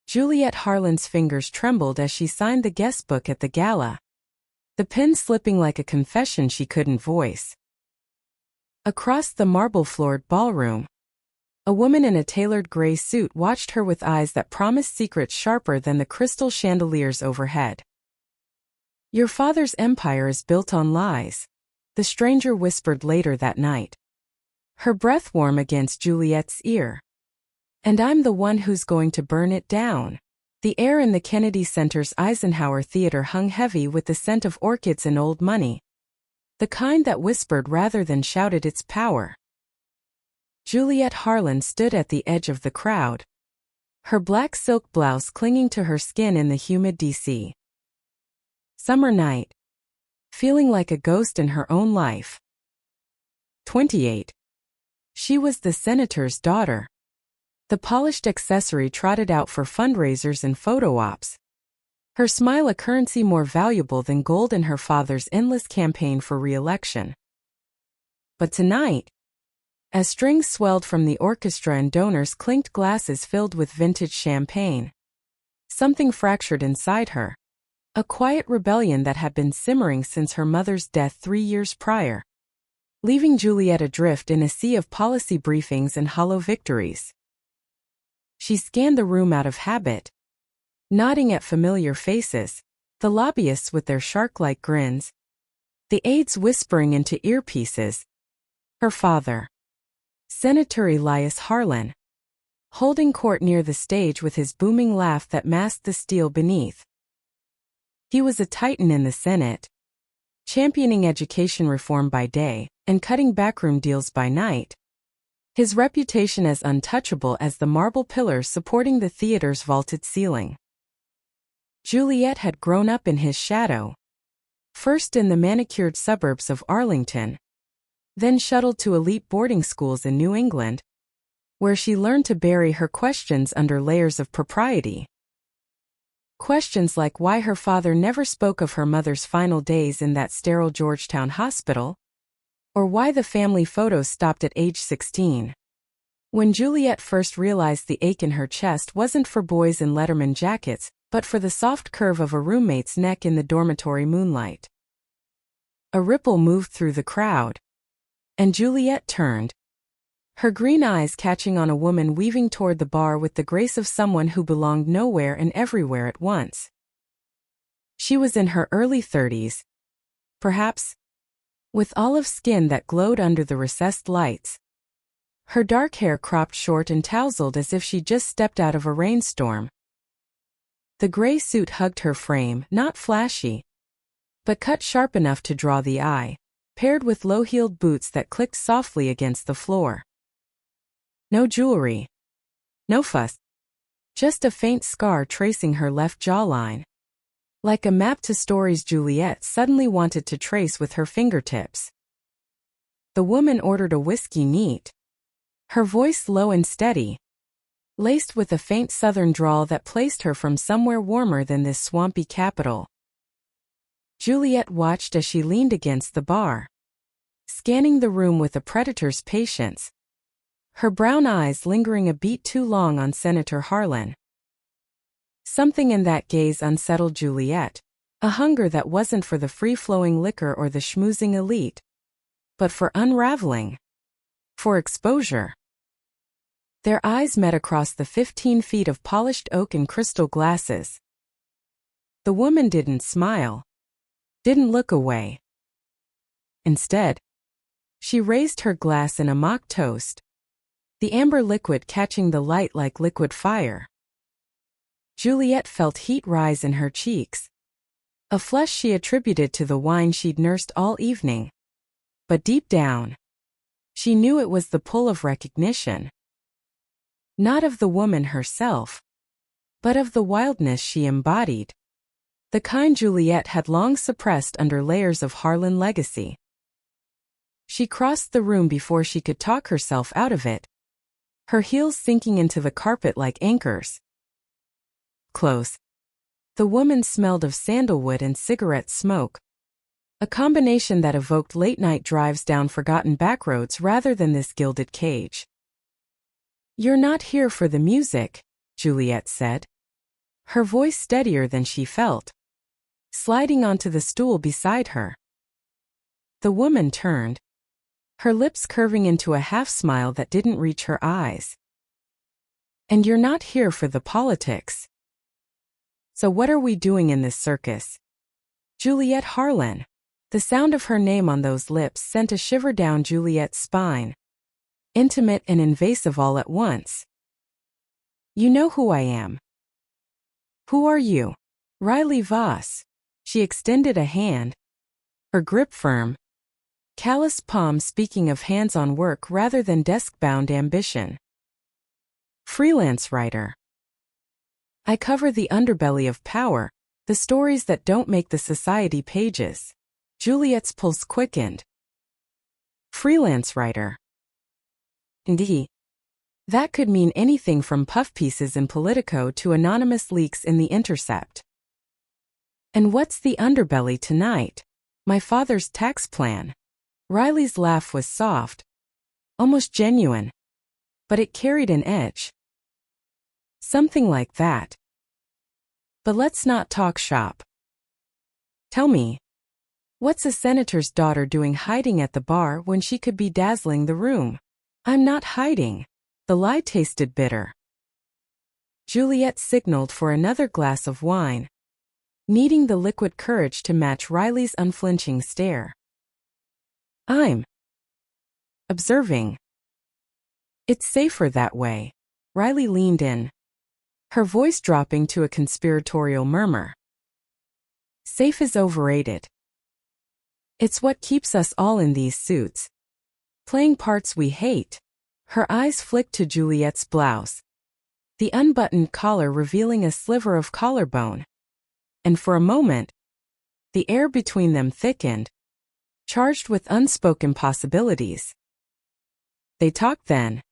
Juliet Harlan's fingers trembled as she signed the guest book at the gala, the pen slipping like a confession she couldn't voice. Across the marble-floored ballroom, a woman in a tailored gray suit watched her with eyes that promised secrets sharper than the crystal chandeliers overhead. "Your father's empire is built on lies," the stranger whispered later that night, her breath warm against Juliet's ear. "And I'm the one who's going to burn it down." The air in the Kennedy Center's Eisenhower Theater hung heavy with the scent of orchids and old money, the kind that whispered rather than shouted its power. Juliet Harlan stood at the edge of the crowd, her black silk blouse clinging to her skin in the humid D.C. summer night, feeling like a ghost in her own life. 28. She was the senator's daughter, the polished accessory trotted out for fundraisers and photo ops, her smile a currency more valuable than gold in her father's endless campaign for re-election. But tonight, as strings swelled from the orchestra and donors clinked glasses filled with vintage champagne, something fractured inside her, a quiet rebellion that had been simmering since her mother's death 3 years prior, leaving Juliet adrift in a sea of policy briefings and hollow victories. She scanned the room out of habit, nodding at familiar faces, the lobbyists with their shark-like grins, the aides whispering into earpieces, her father, Senator Elias Harlan, holding court near the stage with his booming laugh that masked the steel beneath. He was a titan in the Senate, championing education reform by day and cutting backroom deals by night, his reputation as untouchable as the marble pillars supporting the theater's vaulted ceiling. Juliet had grown up in his shadow, first in the manicured suburbs of Arlington, then shuttled to elite boarding schools in New England, where she learned to bury her questions under layers of propriety. Questions like why her father never spoke of her mother's final days in that sterile Georgetown hospital, or why the family photos stopped at age 16. When Juliet first realized the ache in her chest wasn't for boys in Letterman jackets, but for the soft curve of a roommate's neck in the dormitory moonlight. A ripple moved through the crowd, and Juliet turned, her green eyes catching on a woman weaving toward the bar with the grace of someone who belonged nowhere and everywhere at once. She was in her early 30s, perhaps, with olive skin that glowed under the recessed lights, her dark hair cropped short and tousled as if she'd just stepped out of a rainstorm. The gray suit hugged her frame, not flashy, but cut sharp enough to draw the eye, paired with low-heeled boots that clicked softly against the floor. No jewelry, no fuss, just a faint scar tracing her left jawline, like a map to stories Juliet suddenly wanted to trace with her fingertips. The woman ordered a whiskey neat, her voice low and steady, laced with a faint southern drawl that placed her from somewhere warmer than this swampy capital. Juliet watched as she leaned against the bar, scanning the room with a predator's patience, her brown eyes lingering a beat too long on Senator Harlan. Something in that gaze unsettled Juliet, a hunger that wasn't for the free-flowing liquor or the schmoozing elite, but for unraveling, for exposure. Their eyes met across the 15 feet of polished oak and crystal glasses. The woman didn't smile, didn't look away. Instead, she raised her glass in a mock toast, the amber liquid catching the light like liquid fire. Juliet felt heat rise in her cheeks, a flush she attributed to the wine she'd nursed all evening. But deep down, she knew it was the pull of recognition. Not of the woman herself, but of the wildness she embodied, the kind Juliet had long suppressed under layers of Harlan legacy. She crossed the room before she could talk herself out of it, her heels sinking into the carpet like anchors. Close. The woman smelled of sandalwood and cigarette smoke, a combination that evoked late-night drives down forgotten backroads rather than this gilded cage. "You're not here for the music," Juliet said. her voice steadier than she felt, sliding onto the stool beside her. The woman turned, her lips curving into a half-smile that didn't reach her eyes. "And you're not here for the politics. So what are we doing in this circus?" Juliet Harlan. The sound of her name on those lips sent a shiver down Juliet's spine. Intimate and invasive all at once. "You know who I am." "Who are you?" "Riley Voss." She extended a hand, her grip firm, calloused palm speaking of hands-on work rather than desk-bound ambition. "Freelance writer. I cover the underbelly of power, the stories that don't make the society pages." Juliet's pulse quickened. Freelance writer. Indeed. That could mean anything from puff pieces in Politico to anonymous leaks in The Intercept. "And what's the underbelly tonight?" "My father's tax plan." Riley's laugh was soft, almost genuine, but it carried an edge. "Something like that. But let's not talk shop. Tell me, what's a senator's daughter doing hiding at the bar when she could be dazzling the room?" "I'm not hiding." The lie tasted bitter. Juliet signaled for another glass of wine, needing the liquid courage to match Riley's unflinching stare. "I'm observing. It's safer that way." Riley leaned in, her voice dropping to a conspiratorial murmur. "Safe is overrated. It's what keeps us all in these suits, playing parts we hate." Her eyes flicked to Juliet's blouse, the unbuttoned collar revealing a sliver of collarbone. And for a moment, the air between them thickened, charged with unspoken possibilities. They talked then,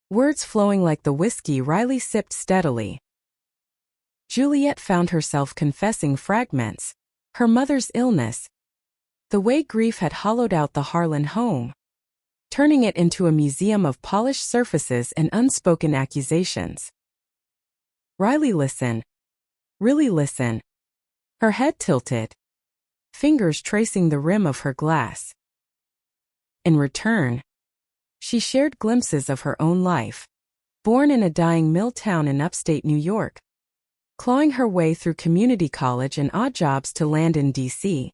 words flowing like the whiskey Riley sipped steadily. Juliet found herself confessing fragments: her mother's illness, the way grief had hollowed out the Harlan home, turning it into a museum of polished surfaces and unspoken accusations. Riley listened, really listened, her head tilted, fingers tracing the rim of her glass. In return, she shared glimpses of her own life, born in a dying mill town in upstate New York, clawing her way through community college and odd jobs to land in D.C.,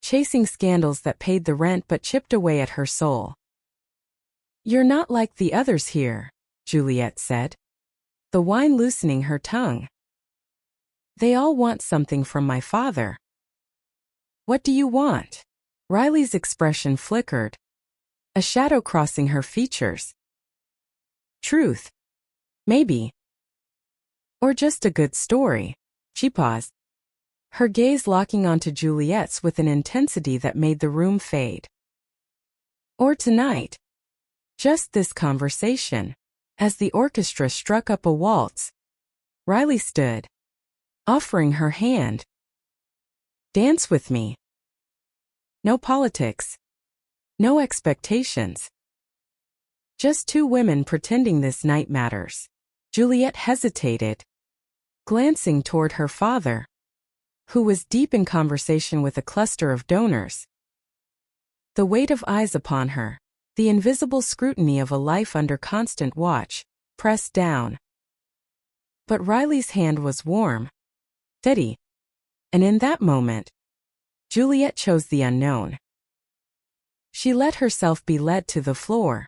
chasing scandals that paid the rent but chipped away at her soul. "You're not like the others here," Juliet said, the wine loosening her tongue. "They all want something from my father." "What do you want?" Riley's expression flickered, a shadow crossing her features. "Truth. Maybe. Or just a good story." She paused, her gaze locking onto Juliet's with an intensity that made the room fade. "Or tonight. Just this conversation." As the orchestra struck up a waltz, Riley stood, offering her hand. "Dance with me. No politics. No expectations. Just two women pretending this night matters." Juliet hesitated, glancing toward her father, who was deep in conversation with a cluster of donors. The weight of eyes upon her, the invisible scrutiny of a life under constant watch, pressed down. But Riley's hand was warm, steady, and in that moment, Juliet chose the unknown. She let herself be led to the floor,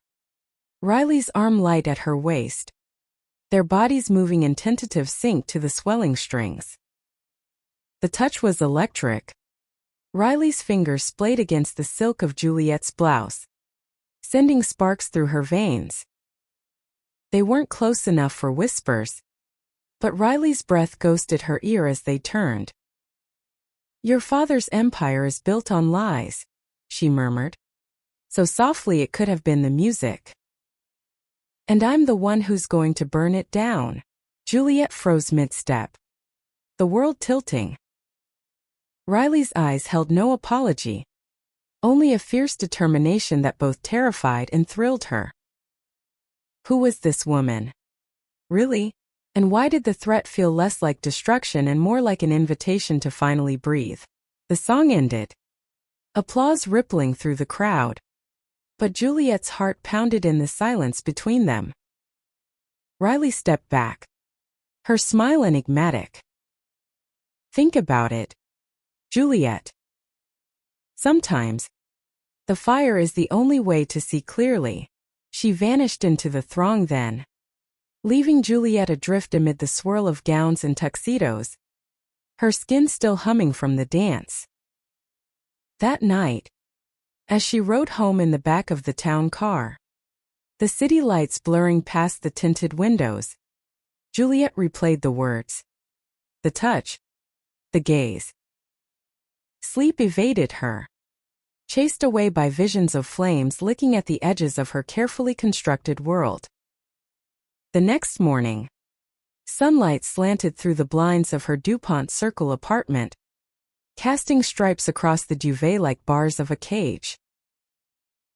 Riley's arm light at her waist, their bodies moving in tentative sync to the swelling strings. The touch was electric. Riley's fingers splayed against the silk of Juliet's blouse, sending sparks through her veins. They weren't close enough for whispers, but Riley's breath ghosted her ear as they turned. "Your father's empire is built on lies," she murmured, so softly it could have been the music. "And I'm the one who's going to burn it down." Juliet froze mid-step, the world tilting. Riley's eyes held no apology, only a fierce determination that both terrified and thrilled her. Who was this woman? Really? And why did the threat feel less like destruction and more like an invitation to finally breathe? The song ended. Applause rippling through the crowd. But Juliet's heart pounded in the silence between them. Riley stepped back. Her smile enigmatic. Think about it, Juliet. Sometimes, the fire is the only way to see clearly. She vanished into the throng then, leaving Juliet adrift amid the swirl of gowns and tuxedos, her skin still humming from the dance. That night, as she rode home in the back of the town car, the city lights blurring past the tinted windows, Juliet replayed the words. The touch. The gaze. Sleep evaded her, chased away by visions of flames licking at the edges of her carefully constructed world. The next morning, sunlight slanted through the blinds of her DuPont Circle apartment, casting stripes across the duvet like bars of a cage.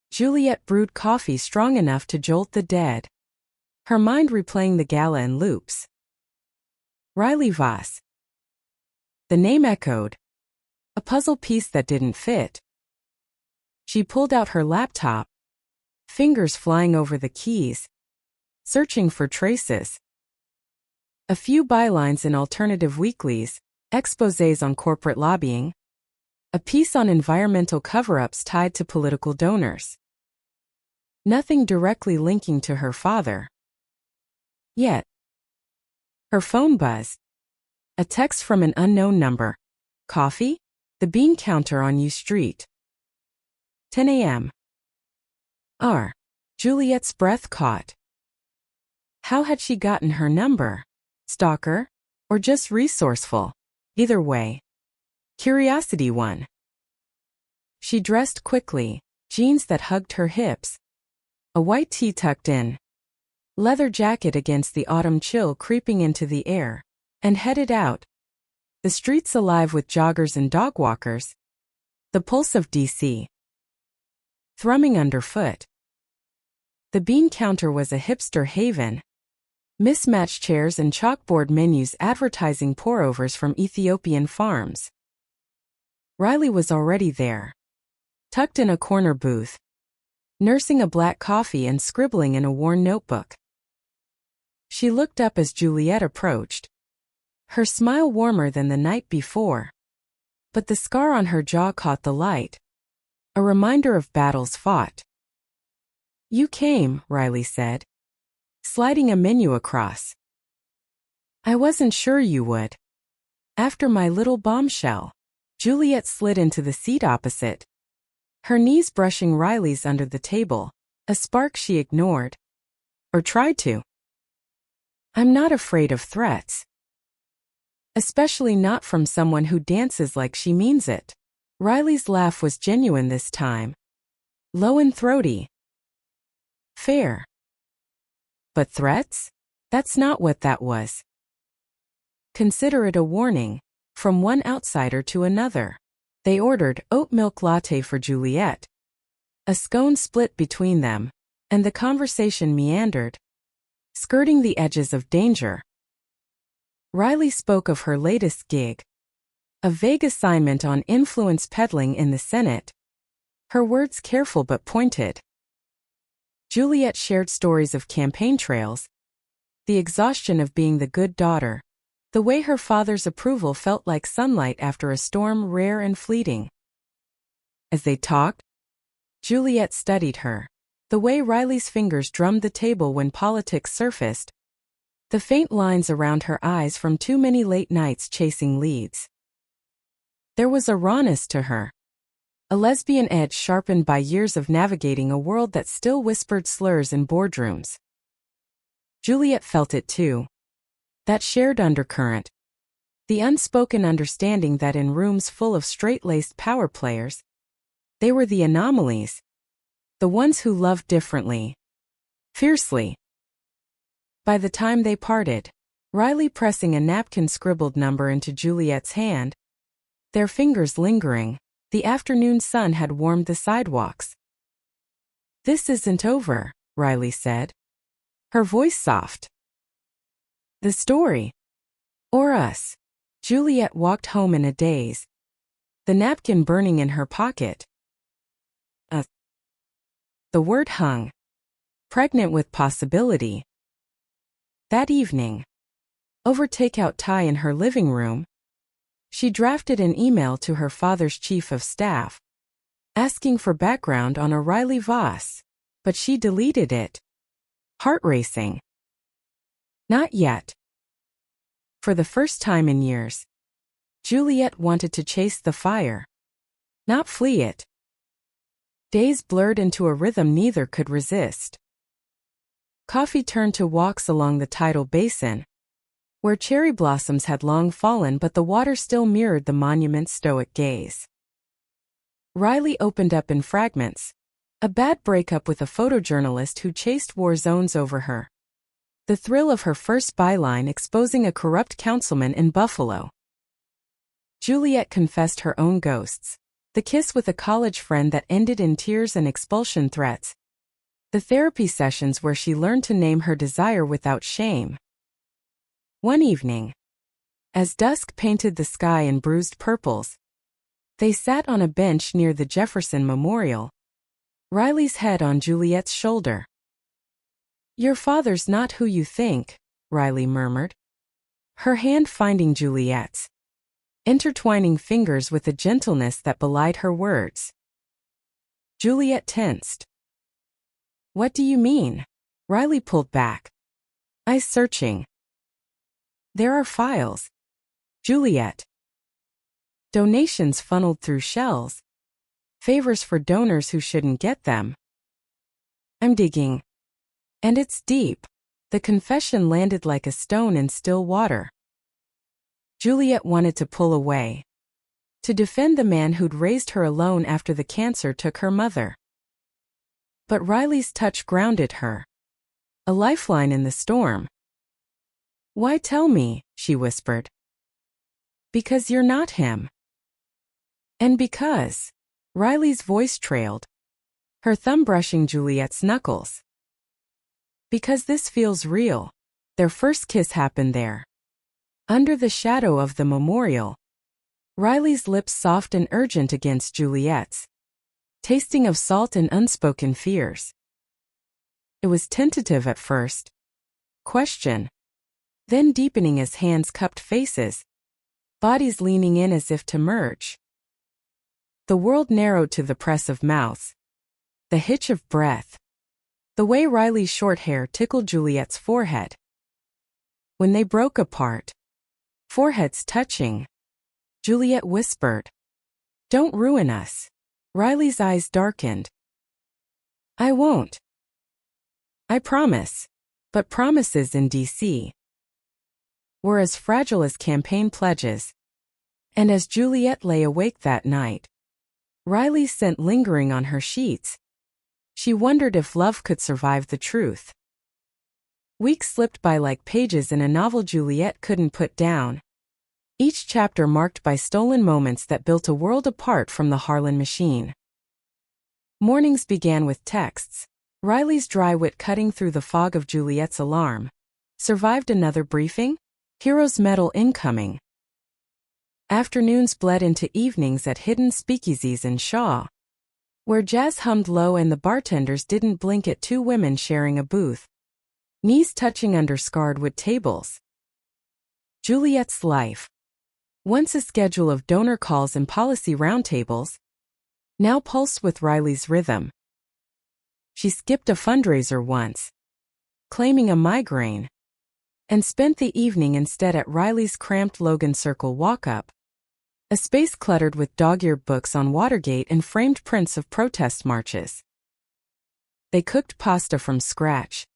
Juliet brewed coffee strong enough to jolt the dead, her mind replaying the gala in loops. Riley Voss. The name echoed, a puzzle piece that didn't fit. She pulled out her laptop, fingers flying over the keys, searching for traces. A few bylines in alternative weeklies, exposés on corporate lobbying, a piece on environmental cover-ups tied to political donors. Nothing directly linking to her father. Yet, her phone buzzed. A text from an unknown number. Coffee? The bean counter on U Street. 10 a.m. Juliet's breath caught. How had she gotten her number? Stalker? Or just resourceful? Either way, curiosity won. She dressed quickly, jeans that hugged her hips, a white tee tucked in, leather jacket against the autumn chill creeping into the air, and headed out. The streets alive with joggers and dog walkers. The pulse of D.C. thrumming underfoot. The bean counter was a hipster haven. Mismatched chairs and chalkboard menus advertising pour-overs from Ethiopian farms. Riley was already there, tucked in a corner booth, nursing a black coffee and scribbling in a worn notebook. She looked up as Juliet approached, her smile warmer than the night before. But the scar on her jaw caught the light, a reminder of battles fought. You came, Riley said, sliding a menu across. I wasn't sure you would. After my little bombshell. Juliet slid into the seat opposite, her knees brushing Riley's under the table, a spark she ignored. Or tried to. I'm not afraid of threats. Especially not from someone who dances like she means it. Riley's laugh was genuine this time. Low and throaty. Fair. But threats? That's not what that was. Consider it a warning, from one outsider to another. They ordered oat milk latte for Juliet. A scone split between them, and the conversation meandered, skirting the edges of danger. Riley spoke of her latest gig, a vague assignment on influence peddling in the Senate, her words careful but pointed. Juliet shared stories of campaign trails, the exhaustion of being the good daughter, the way her father's approval felt like sunlight after a storm rare and fleeting. As they talked, Juliet studied her, the way Riley's fingers drummed the table when politics surfaced, the faint lines around her eyes from too many late nights chasing leads. There was a rawness to her, a lesbian edge sharpened by years of navigating a world that still whispered slurs in boardrooms. Juliet felt it too. That shared undercurrent. The unspoken understanding that in rooms full of straight-laced power players, they were the anomalies. The ones who loved differently. Fiercely. By the time they parted, Riley pressing a napkin-scribbled number into Juliet's hand, their fingers lingering, the afternoon sun had warmed the sidewalks. This isn't over, Riley said, her voice soft. The story. Or us. Juliet walked home in a daze, the napkin burning in her pocket. The word hung, pregnant with possibility. That evening, over takeout Thai in her living room, she drafted an email to her father's chief of staff, asking for background on O'Reilly Voss, but she deleted it. Heart racing. Not yet. For the first time in years, Juliet wanted to chase the fire, not flee it. Days blurred into a rhythm neither could resist. Coffee turned to walks along the tidal basin, where cherry blossoms had long fallen but the water still mirrored the monument's stoic gaze. Riley opened up in fragments, a bad breakup with a photojournalist who chased war zones over her. The thrill of her first byline exposing a corrupt councilman in Buffalo. Juliet confessed her own ghosts. The kiss with a college friend that ended in tears and expulsion threats. The therapy sessions where she learned to name her desire without shame. One evening, as dusk painted the sky in bruised purples, they sat on a bench near the Jefferson Memorial, Riley's head on Juliet's shoulder. "Your father's not who you think," Riley murmured, her hand finding Juliet's, intertwining fingers with a gentleness that belied her words. Juliet tensed. "What do you mean?" Riley pulled back, eyes searching. "There are files, Juliet. Donations funneled through shells. Favors for donors who shouldn't get them. I'm digging. And it's deep." The confession landed like a stone in still water. Juliet wanted to pull away, to defend the man who'd raised her alone after the cancer took her mother. But Riley's touch grounded her, a lifeline in the storm. "Why tell me?" she whispered. "Because you're not him." And because, Riley's voice trailed, her thumb brushing Juliet's knuckles. "Because this feels real." Their first kiss happened there, under the shadow of the memorial. Riley's lips soft and urgent against Juliet's, tasting of salt and unspoken fears. It was tentative at first. Question. Then deepening as hands cupped faces, bodies leaning in as if to merge. The world narrowed to the press of mouths, the hitch of breath, the way Riley's short hair tickled Juliet's forehead. When they broke apart, foreheads touching, Juliet whispered, "Don't ruin us." Riley's eyes darkened. "I won't. I promise." But promises in D.C. were as fragile as campaign pledges. And as Juliet lay awake that night, Riley's scent lingering on her sheets, she wondered if love could survive the truth. Weeks slipped by like pages in a novel Juliet couldn't put down, each chapter marked by stolen moments that built a world apart from the Harlan machine. Mornings began with texts, Riley's dry wit cutting through the fog of Juliet's alarm. Survived another briefing? Hero's medal incoming. Afternoons bled into evenings at hidden speakeasies in Shaw, where jazz hummed low and the bartenders didn't blink at two women sharing a booth, knees touching under scarred wood tables. Juliet's life, once a schedule of donor calls and policy roundtables, now pulsed with Riley's rhythm. She skipped a fundraiser once, claiming a migraine, and spent the evening instead at Riley's cramped Logan Circle walk-up, a space cluttered with dog-eared books on Watergate and framed prints of protest marches. They cooked pasta from scratch,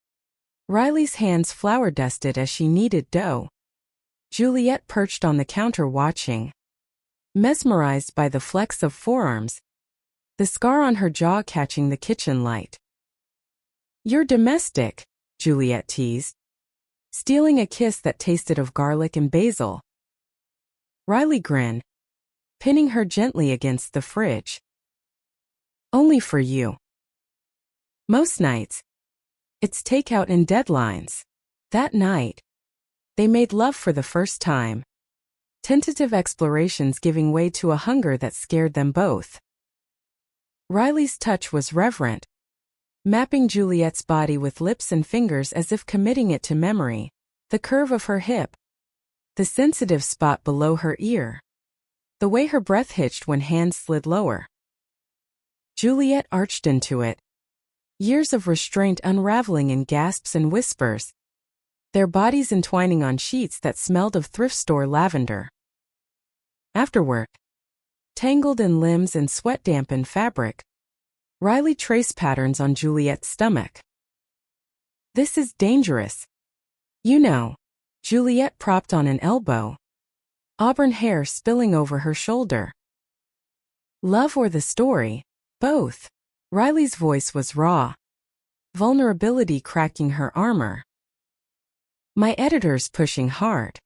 Riley's hands flour-dusted as she kneaded dough. Juliet perched on the counter watching, mesmerized by the flex of forearms, the scar on her jaw catching the kitchen light. "You're domestic," Juliet teased, stealing a kiss that tasted of garlic and basil. Riley grinned, pinning her gently against the fridge. "Only for you. Most nights, it's takeout and deadlines." That night, They made love for the first time. Tentative explorations giving way to a hunger that scared them both. Riley's touch was reverent, mapping Juliet's body with lips and fingers as if committing it to memory. The curve of her hip, the sensitive spot below her ear, the way her breath hitched when hands slid lower. Juliet arched into it, years of restraint unraveling in gasps and whispers, their bodies entwining on sheets that smelled of thrift store lavender. Afterward, tangled in limbs and sweat-dampened fabric, Riley traced patterns on Juliet's stomach. "This is dangerous. You know," Juliet propped on an elbow, auburn hair spilling over her shoulder. "Love or the story?" "Both." Riley's voice was raw, vulnerability cracking her armor. "My editor's pushing hard.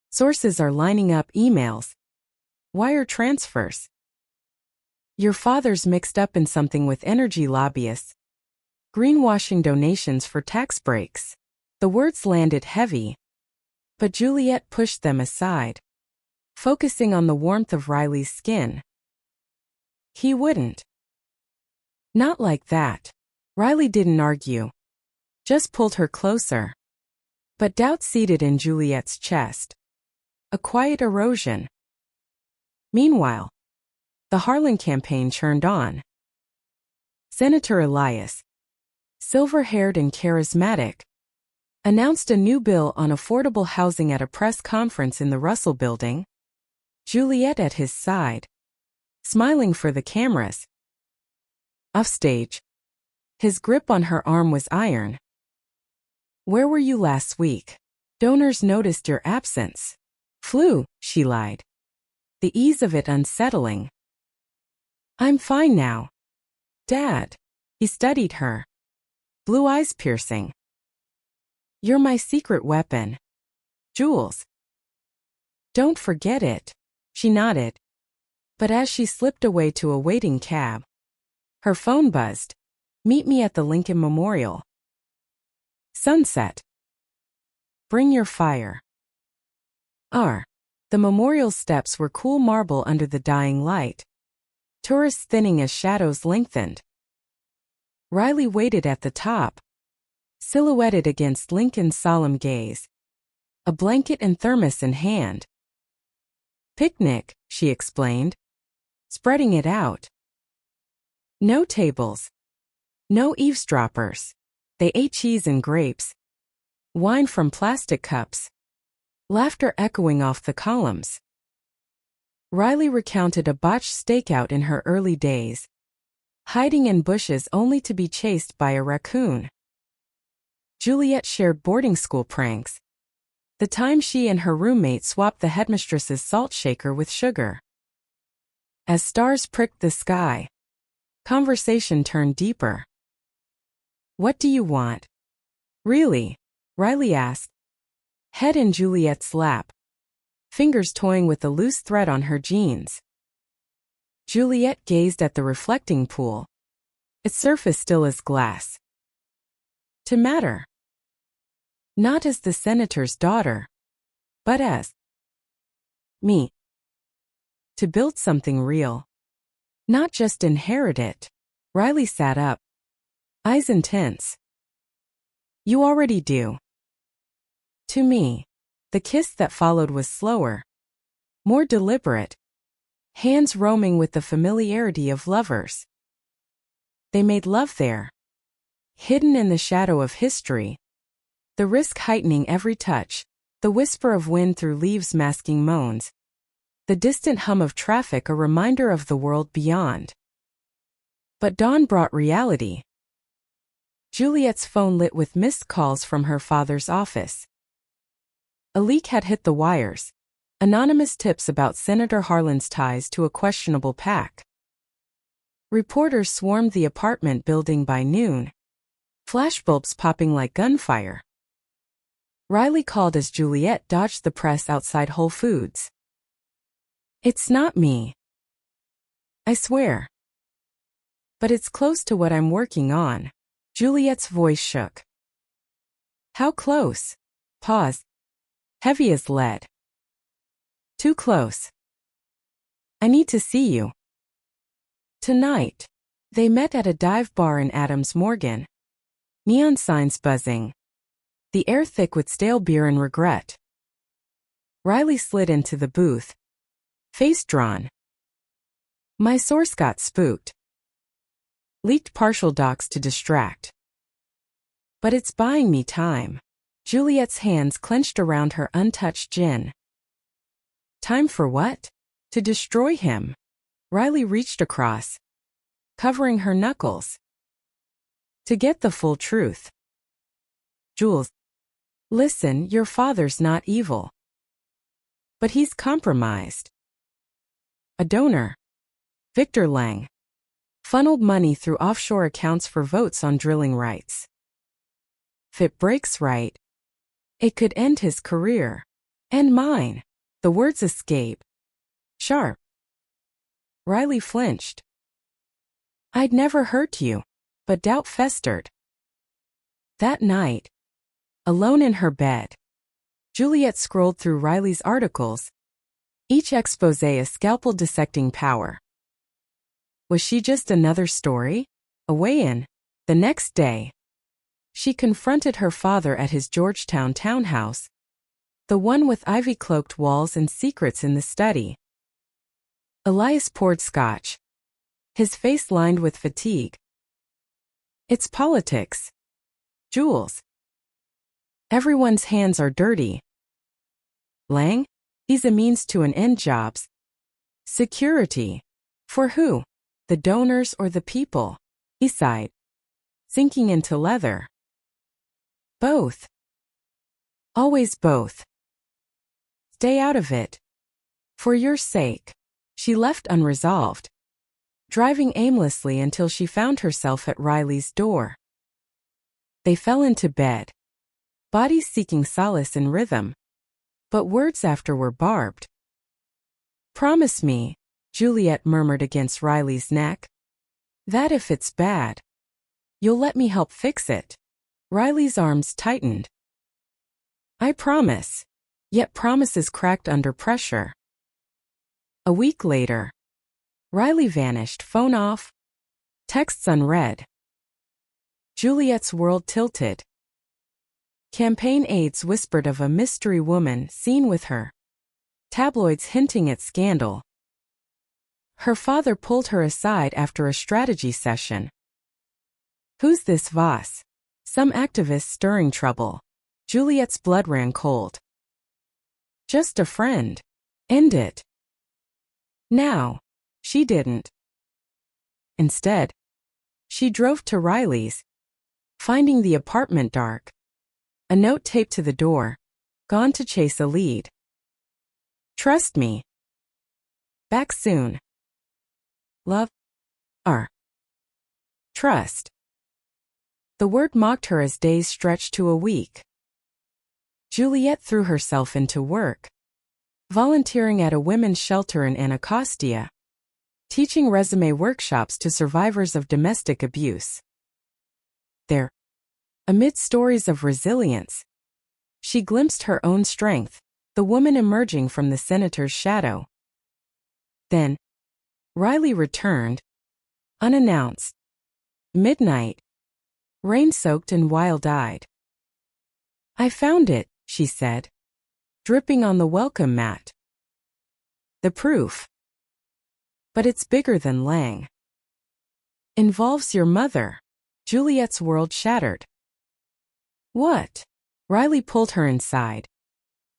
Sources are lining up emails, wire transfers. Your father's mixed up in something with energy lobbyists, greenwashing donations for tax breaks." The words landed heavy, but Juliet pushed them aside, focusing on the warmth of Riley's skin. "He wouldn't." "Not like that." Riley didn't argue, just pulled her closer. But doubt seated in Juliet's chest, a quiet erosion. Meanwhile, the Harlan campaign churned on. Senator Elias, silver-haired and charismatic, announced a new bill on affordable housing at a press conference in the Russell Building. Juliet at his side, smiling for the cameras. Offstage, his grip on her arm was iron. "Where were you last week? Donors noticed your absence." "Flu," she lied, the ease of it unsettling. "I'm fine now, Dad." He studied her, blue eyes piercing. "You're my secret weapon, Jules. Don't forget it." She nodded, but as she slipped away to a waiting cab, her phone buzzed. "Meet me at the Lincoln Memorial. Sunset. Bring your fire." The memorial steps were cool marble under the dying light, tourists thinning as shadows lengthened. Riley waited at the top, silhouetted against Lincoln's solemn gaze, a blanket and thermos in hand. "Picnic," she explained, spreading it out. No tables, no eavesdroppers. They ate cheese and grapes, wine from plastic cups, laughter echoing off the columns. Riley recounted a botched stakeout in her early days, hiding in bushes only to be chased by a raccoon. Juliet shared boarding school pranks, the time she and her roommate swapped the headmistress's salt shaker with sugar. As stars pricked the sky, conversation turned deeper. "What do you want?" "Really?" Riley asked, head in Juliet's lap, fingers toying with the loose thread on her jeans. Juliet gazed at the reflecting pool, its surface still as glass. "To matter. Not as the senator's daughter, but as me. To build something real, not just inherit it." Riley sat up, eyes intense. "You already do." To me. The kiss that followed was slower, more deliberate, hands roaming with the familiarity of lovers. They made love there, hidden in the shadow of history, the risk heightening every touch, the whisper of wind through leaves masking moans, the distant hum of traffic a reminder of the world beyond. But dawn brought reality. Juliet's phone lit with missed calls from her father's office. A leak had hit the wires, anonymous tips about Senator Harlan's ties to a questionable PAC. Reporters swarmed the apartment building by noon, flashbulbs popping like gunfire. Riley called as Juliet dodged the press outside Whole Foods. "It's not me. I swear. But it's close to what I'm working on." Juliet's voice shook. "How close?" Pause. heavy as lead. Too close. I need to see you. Tonight. They met at a dive bar in Adams Morgan. Neon signs buzzing. The air thick with stale beer and regret. Riley slid into the booth. Face drawn. My source got spooked. Leaked partial docs to distract. But it's buying me time. Juliet's hands clenched around her untouched gin. Time for what? To destroy him. Riley reached across, covering her knuckles. To get the full truth. Jules. Listen, your father's not evil. But he's compromised. A donor. Victor Lang. Funneled money through offshore accounts for votes on drilling rights. If it breaks right, it could end his career. And mine. The words escape. Sharp. Riley flinched. I'd never hurt you, but doubt festered. That night, alone in her bed, Juliet scrolled through Riley's articles, each exposé a scalpel dissecting power. Was she just another story? A weigh-in. The next day, she confronted her father at his Georgetown townhouse, the one with ivy-cloaked walls and secrets in the study. Elias poured scotch, his face lined with fatigue. It's politics. Jules. Everyone's hands are dirty. Lang? He's a means to an end. Jobs. Security. For who? The donors or the people? He sighed, sinking into leather. Both. Always both. Stay out of it. For your sake. She left unresolved, driving aimlessly until she found herself at Riley's door. They fell into bed, bodies seeking solace in rhythm, but words after were barbed. Promise me, Juliet murmured against Riley's neck, that if it's bad, you'll let me help fix it. Riley's arms tightened. I promise. Yet promises cracked under pressure. A week later, Riley vanished, phone off, texts unread. Juliet's world tilted. Campaign aides whispered of a mystery woman seen with her, tabloids hinting at scandal. Her father pulled her aside after a strategy session. Who's this Voss? Some activist stirring trouble. Juliet's blood ran cold. Just a friend. End it. Now, she didn't. Instead, she drove to Riley's, finding the apartment dark. A note taped to the door, gone to chase a lead. Trust me. Back soon. Love. R. Trust. The word mocked her as days stretched to a week. Juliet threw herself into work, volunteering at a women's shelter in Anacostia, teaching resume workshops to survivors of domestic abuse. There, amid stories of resilience, she glimpsed her own strength, the woman emerging from the senator's shadow. Then, Riley returned, unannounced. Midnight, rain-soaked and wild-eyed. I found it, she said, dripping on the welcome mat. The proof. But it's bigger than Lang. Involves your mother. Juliet's world shattered. What? Riley pulled her inside,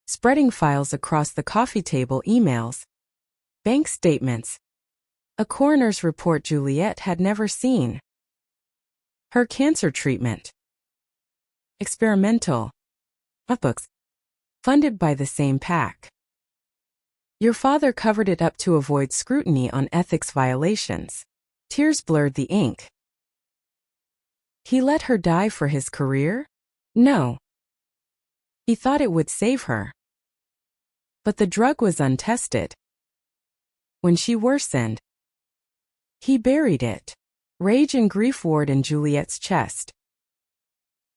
spreading files across the coffee table, emails, bank statements, a coroner's report Juliet had never seen. Her cancer treatment. Experimental. Books. Funded by the same pack. Your father covered it up to avoid scrutiny on ethics violations. Tears blurred the ink. He let her die for his career? No. He thought it would save her. But the drug was untested. When she worsened, he buried it. Rage and grief warred in Juliet's chest.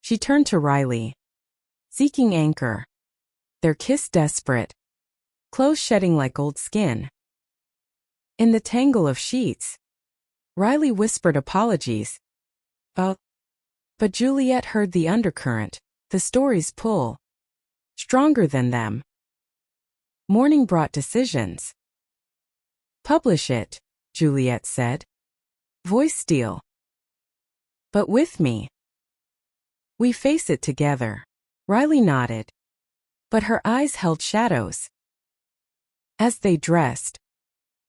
She turned to Riley, seeking anchor. their kiss desperate, clothes shedding like old skin. In the tangle of sheets, Riley whispered apologies. Oh. But Juliet heard the undercurrent, the story's pull. Stronger than them. Morning brought decisions. Publish it, Juliet said. Voice steel. But with me. We face it together. Riley nodded. But her eyes held shadows. As they dressed,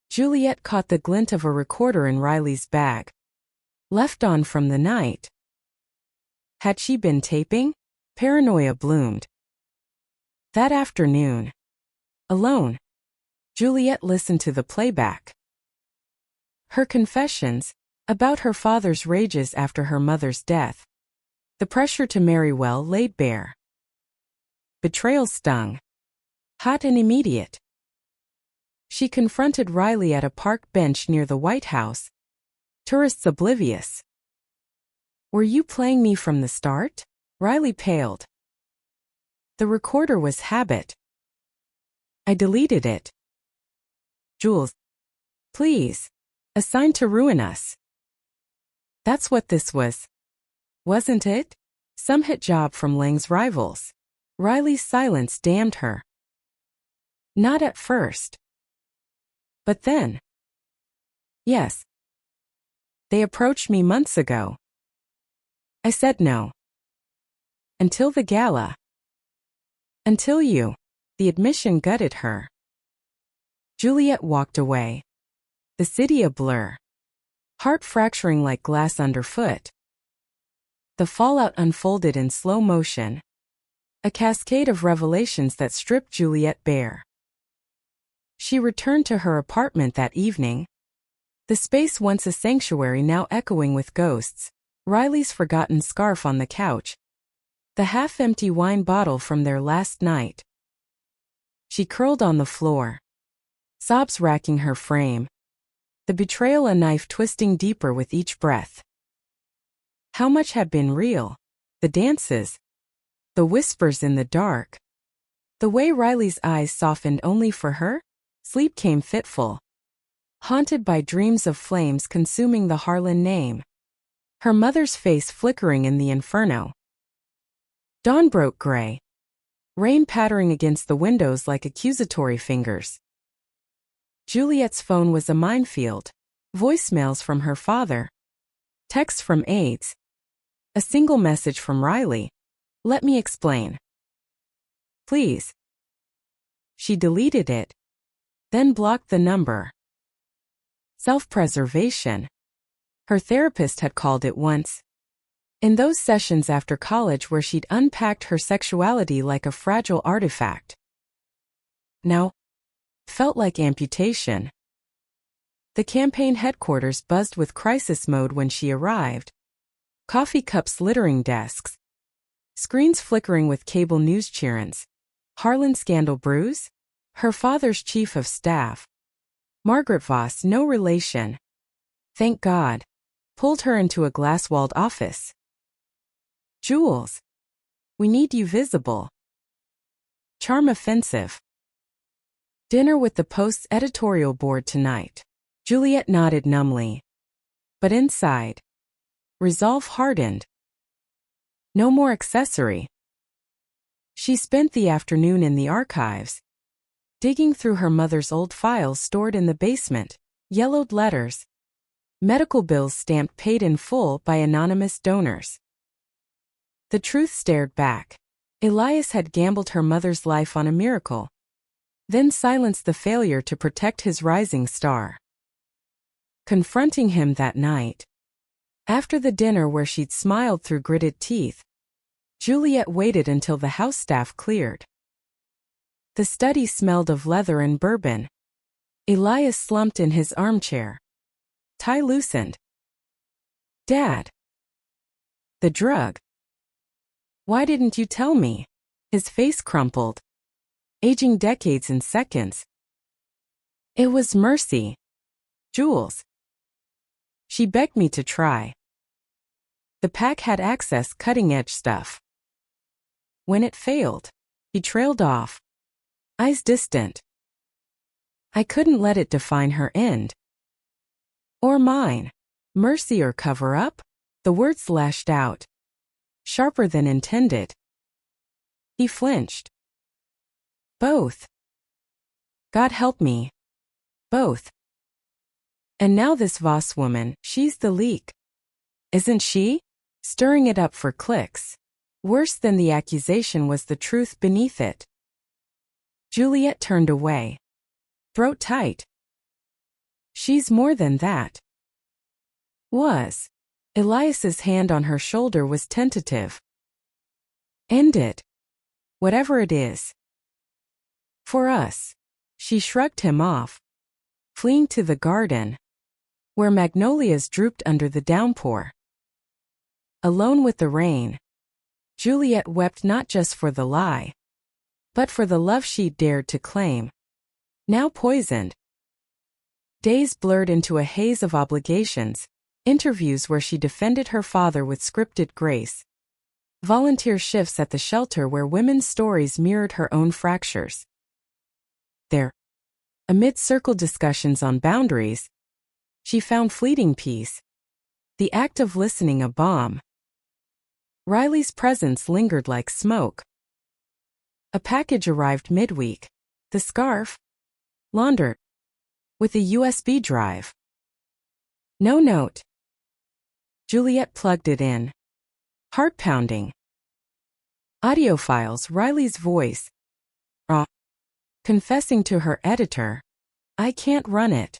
Juliet caught the glint of a recorder in Riley's bag. Left on from the night. Had she been taping? Paranoia bloomed. That afternoon, alone, Juliet listened to the playback. Her confessions, about her father's rages after her mother's death. The pressure to marry well laid bare. Betrayal stung. Hot and immediate. She confronted Riley at a park bench near the White House. Tourists oblivious. Were you playing me from the start? Riley paled. The recorder was habit. I deleted it. Jules. Please. Assigned to ruin us. That's what this was. Wasn't it? Some hit job from Lang's rivals. Riley's silence damned her. Not at first. But then. Yes. They approached me months ago. I said no. Until the gala. Until you. The admission gutted her. Juliet walked away. The city a blur. Heart fracturing like glass underfoot. The fallout unfolded in slow motion. A cascade of revelations that stripped Juliet bare. She returned to her apartment that evening. The space once a sanctuary now echoing with ghosts. Riley's forgotten scarf on the couch. The half-empty wine bottle from their last night. She curled on the floor. Sobs racking her frame. The betrayal a knife twisting deeper with each breath. How much had been real? The dances. The whispers in the dark. The way Riley's eyes softened only for her? Sleep came fitful. Haunted by dreams of flames consuming the Harlan name. Her mother's face flickering in the inferno. Dawn broke gray. Rain pattering against the windows like accusatory fingers. Juliet's phone was a minefield. Voicemails from her father. Texts from aides. A single message from Riley. Let me explain. Please. She deleted it. Then blocked the number. Self-preservation. Her therapist had called it once. In those sessions after college where she'd unpacked her sexuality like a fragile artifact. Now, felt like amputation. The campaign headquarters buzzed with crisis mode when she arrived. Coffee cups littering desks. Screens flickering with cable news cheerings. Harlan scandal bruise? Her father's chief of staff. Margaret Voss, no relation. Thank God. Pulled her into a glass-walled office. Jules. We need you visible. Charm offensive. Dinner with the Post's editorial board tonight. Juliet nodded numbly. But inside. Resolve hardened. No more accessory. She spent the afternoon in the archives. Digging through her mother's old files stored in the basement. Yellowed letters. Medical bills stamped paid in full by anonymous donors. The truth stared back. Elias had gambled her mother's life on a miracle. Then silenced the failure to protect his rising star. Confronting him that night. After the dinner where she'd smiled through gritted teeth, Juliet waited until the house staff cleared. The study smelled of leather and bourbon. Elias slumped in his armchair. Tie loosened. Dad. The drug. Why didn't you tell me? His face crumpled. Aging decades in seconds. It was mercy. Jules. She begged me to try. The pack had access cutting-edge stuff. When it failed. He trailed off, eyes distant. I couldn't let it define her end. Or mine. Mercy or cover-up? The words lashed out, sharper than intended. He flinched. Both. God help me. Both. And now this Voss woman, she's the leak. Isn't she? Stirring it up for clicks. Worse than the accusation was the truth beneath it. Juliet turned away. Throat tight. She's more than that. Was. Elias's hand on her shoulder was tentative. End it. Whatever it is. For us. She shrugged him off, fleeing to the garden, where magnolias drooped under the downpour. Alone with the rain, Juliet wept not just for the lie, but for the love she'd dared to claim, now poisoned. Days blurred into a haze of obligations, interviews where she defended her father with scripted grace, volunteer shifts at the shelter where women's stories mirrored her own fractures. There, amid circle discussions on boundaries, she found fleeting peace, the act of listening a balm. Riley's presence lingered like smoke. A package arrived midweek, the scarf, laundered, with a USB drive. No note. Juliet plugged it in. Heart pounding. Audio files, Riley's voice. Confessing to her editor, I can't run it.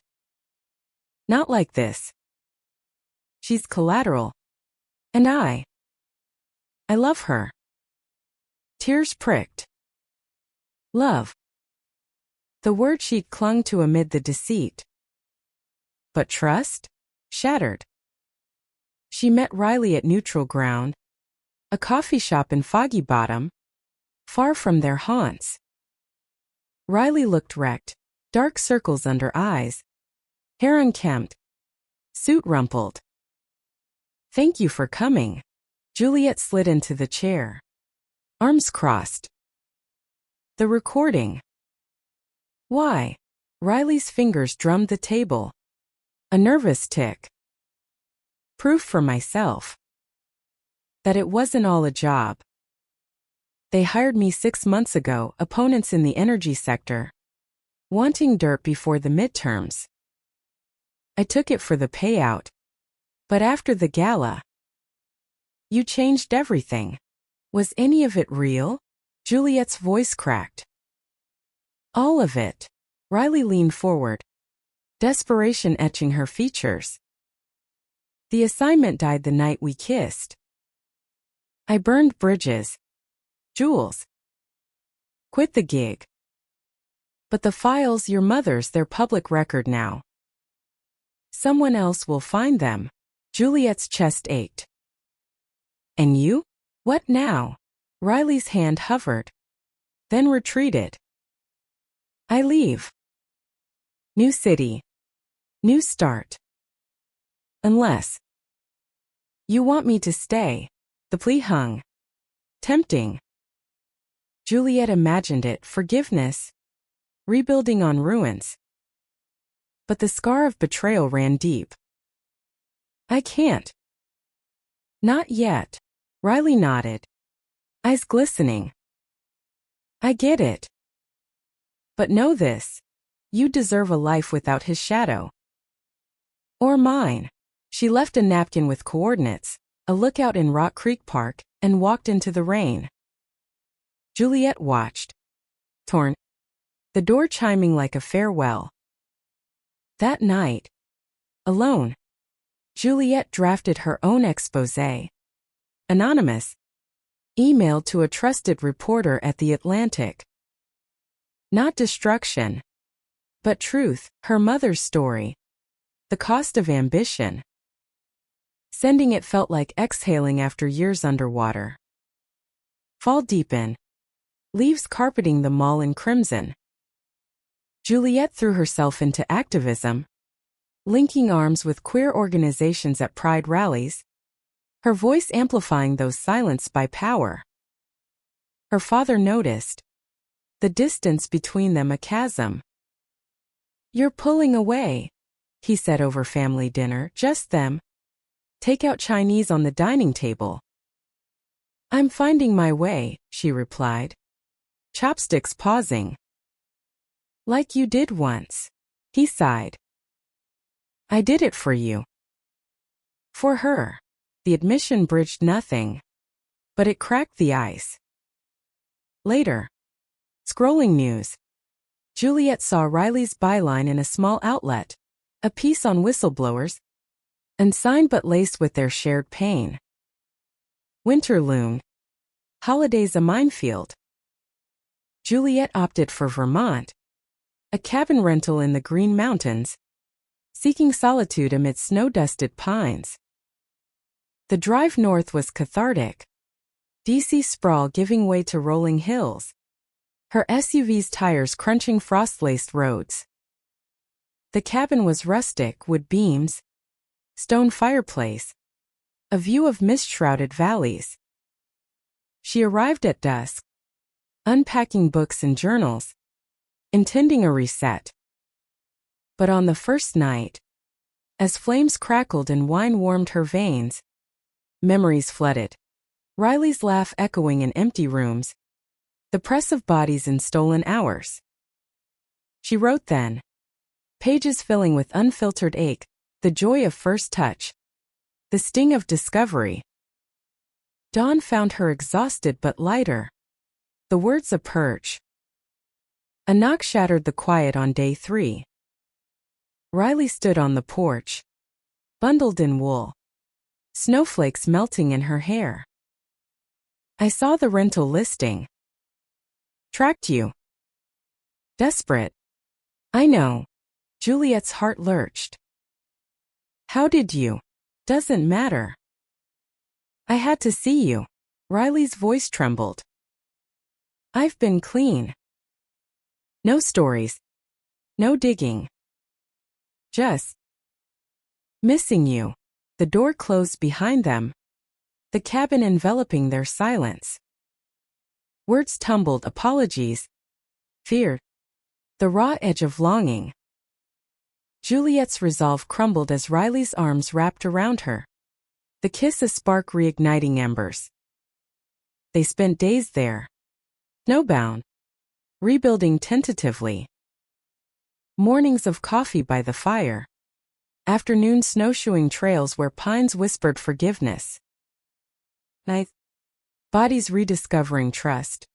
Not like this. She's collateral. And I love her. Tears pricked. Love. The word she'd clung to amid the deceit. But trust? Shattered. She met Riley at neutral ground, a coffee shop in Foggy Bottom, far from their haunts. Riley looked wrecked, dark circles under eyes, hair unkempt, suit rumpled. Thank you for coming. Juliet slid into the chair, arms crossed. The recording. Why? Riley's fingers drummed the table. A nervous tick. Proof for myself. That it wasn't all a job. They hired me 6 months ago, opponents in the energy sector, wanting dirt before the midterms. I took it for the payout. But after the gala, you changed everything. Was any of it real? Juliet's voice cracked. All of it. Riley leaned forward, desperation etching her features. The assignment died the night we kissed. I burned bridges. Jules. Quit the gig. But the files, your mother's, they're public record now. Someone else will find them. Juliet's chest ached. And you? What now? Riley's hand hovered, then retreated. I leave. New city. New start. Unless you want me to stay. The plea hung. Tempting. Juliet imagined it, forgiveness, rebuilding on ruins. But the scar of betrayal ran deep. I can't. Not yet. Riley nodded, eyes glistening. I get it. But know this. You deserve a life without his shadow. Or mine. She left a napkin with coordinates, a lookout in Rock Creek Park, and walked into the rain. Juliet watched, torn, the door chiming like a farewell. That night, alone, Juliet drafted her own exposé. Anonymous. Emailed to a trusted reporter at The Atlantic. Not destruction, but truth, her mother's story. The cost of ambition. Sending it felt like exhaling after years underwater. Fall deepened. Leaves carpeting the mall in crimson. Juliet threw herself into activism, linking arms with queer organizations at pride rallies, her voice amplifying those silenced by power. Her father noticed. The distance between them a chasm. "You're pulling away," he said over family dinner, just them. "Take out Chinese on the dining table." "I'm finding my way," she replied. Chopsticks pausing. "Like you did once," he sighed. "I did it for you." For her. The admission bridged nothing. But it cracked the ice. Later. Scrolling news. Juliet saw Riley's byline in a small outlet. A piece on whistleblowers. Unsigned but laced with their shared pain. Winter loomed. Holidays a minefield. Juliet opted for Vermont. A cabin rental in the Green Mountains. Seeking solitude amid snow-dusted pines. The drive north was cathartic. DC sprawl giving way to rolling hills. Her SUV's tires crunching frost-laced roads. The cabin was rustic, wood beams, stone fireplace, a view of mist-shrouded valleys. She arrived at dusk, unpacking books and journals, intending a reset. But on the first night, as flames crackled and wine warmed her veins, memories flooded. Riley's laugh echoing in empty rooms, the press of bodies in stolen hours. She wrote then, pages filling with unfiltered ache, the joy of first touch, the sting of discovery. Dawn found her exhausted but lighter. The words a perch. A knock shattered the quiet on day 3. Riley stood on the porch, bundled in wool, snowflakes melting in her hair. "I saw the rental listing. Tracked you." "Desperate." "I know." Juliet's heart lurched. "How did you?" "Doesn't matter." "I had to see you." Riley's voice trembled. "I've been clean." No stories. No digging. Just missing you. The door closed behind them. The cabin enveloping their silence. Words tumbled, apologies. Fear. The raw edge of longing. Juliet's resolve crumbled as Riley's arms wrapped around her. The kiss a spark reigniting embers. They spent days there. Snowbound. Rebuilding tentatively. Mornings of coffee by the fire. Afternoon snowshoeing trails where pines whispered forgiveness. Night. Bodies rediscovering trust.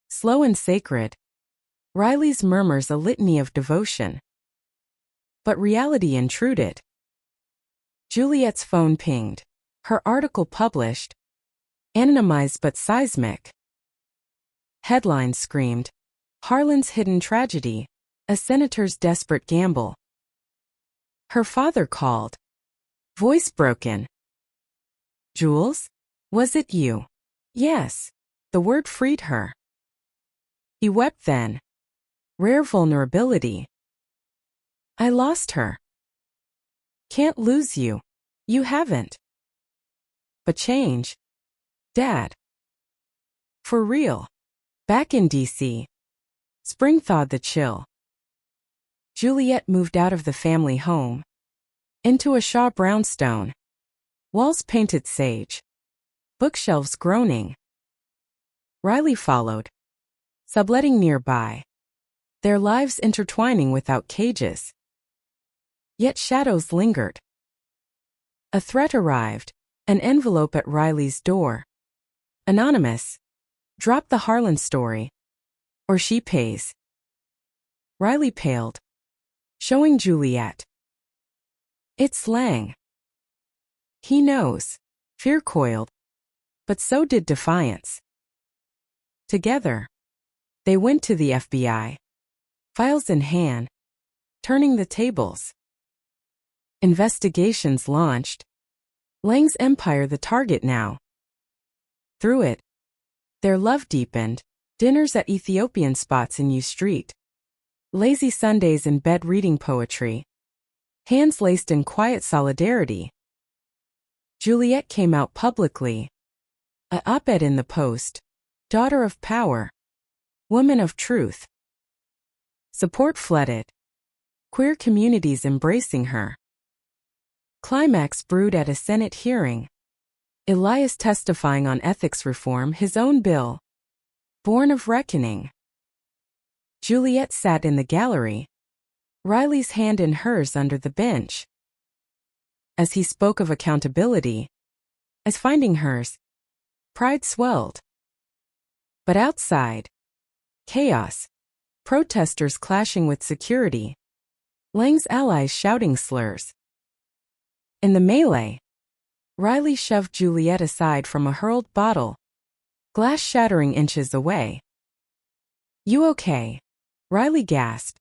Slow and sacred. Riley's murmurs a litany of devotion. But reality intruded. Juliet's phone pinged. Her article published. Anonymized but seismic. Headlines screamed. Harlan's hidden tragedy. A senator's desperate gamble. Her father called. Voice broken. "Jules? Was it you?" "Yes." The word freed her. He wept then. Rare vulnerability. "I lost her." "Can't lose you. You haven't." "But change." "Dad." For real. Back in DC. Spring thawed the chill. Juliet moved out of the family home. Into a Shaw brownstone. Walls painted sage. Bookshelves groaning. Riley followed. Subletting nearby. Their lives intertwining without cages. Yet shadows lingered. A threat arrived. An envelope at Riley's door. Anonymous. Drop the Harlan story. Or she pays. Riley paled. Showing Juliet. It's Lang. He knows. Fear coiled. But so did defiance. Together. They went to the FBI. Files in hand. Turning the tables. Investigations launched. Lang's empire the target now. Through it. Their love deepened. Dinners at Ethiopian spots in U Street. Lazy Sundays in bed reading poetry. Hands laced in quiet solidarity. Juliet came out publicly. A op-ed in the Post. Daughter of power. Woman of truth. Support flooded. Queer communities embracing her. Climax brewed at a Senate hearing. Elias testifying on ethics reform, his own bill. Born of reckoning. Juliet sat in the gallery, Riley's hand in hers under the bench. As he spoke of accountability, as finding hers, pride swelled. But outside, chaos, protesters clashing with security, Lang's allies shouting slurs. In the melee, Riley shoved Juliet aside from a hurled bottle, glass shattering inches away. "You okay?" Riley gasped,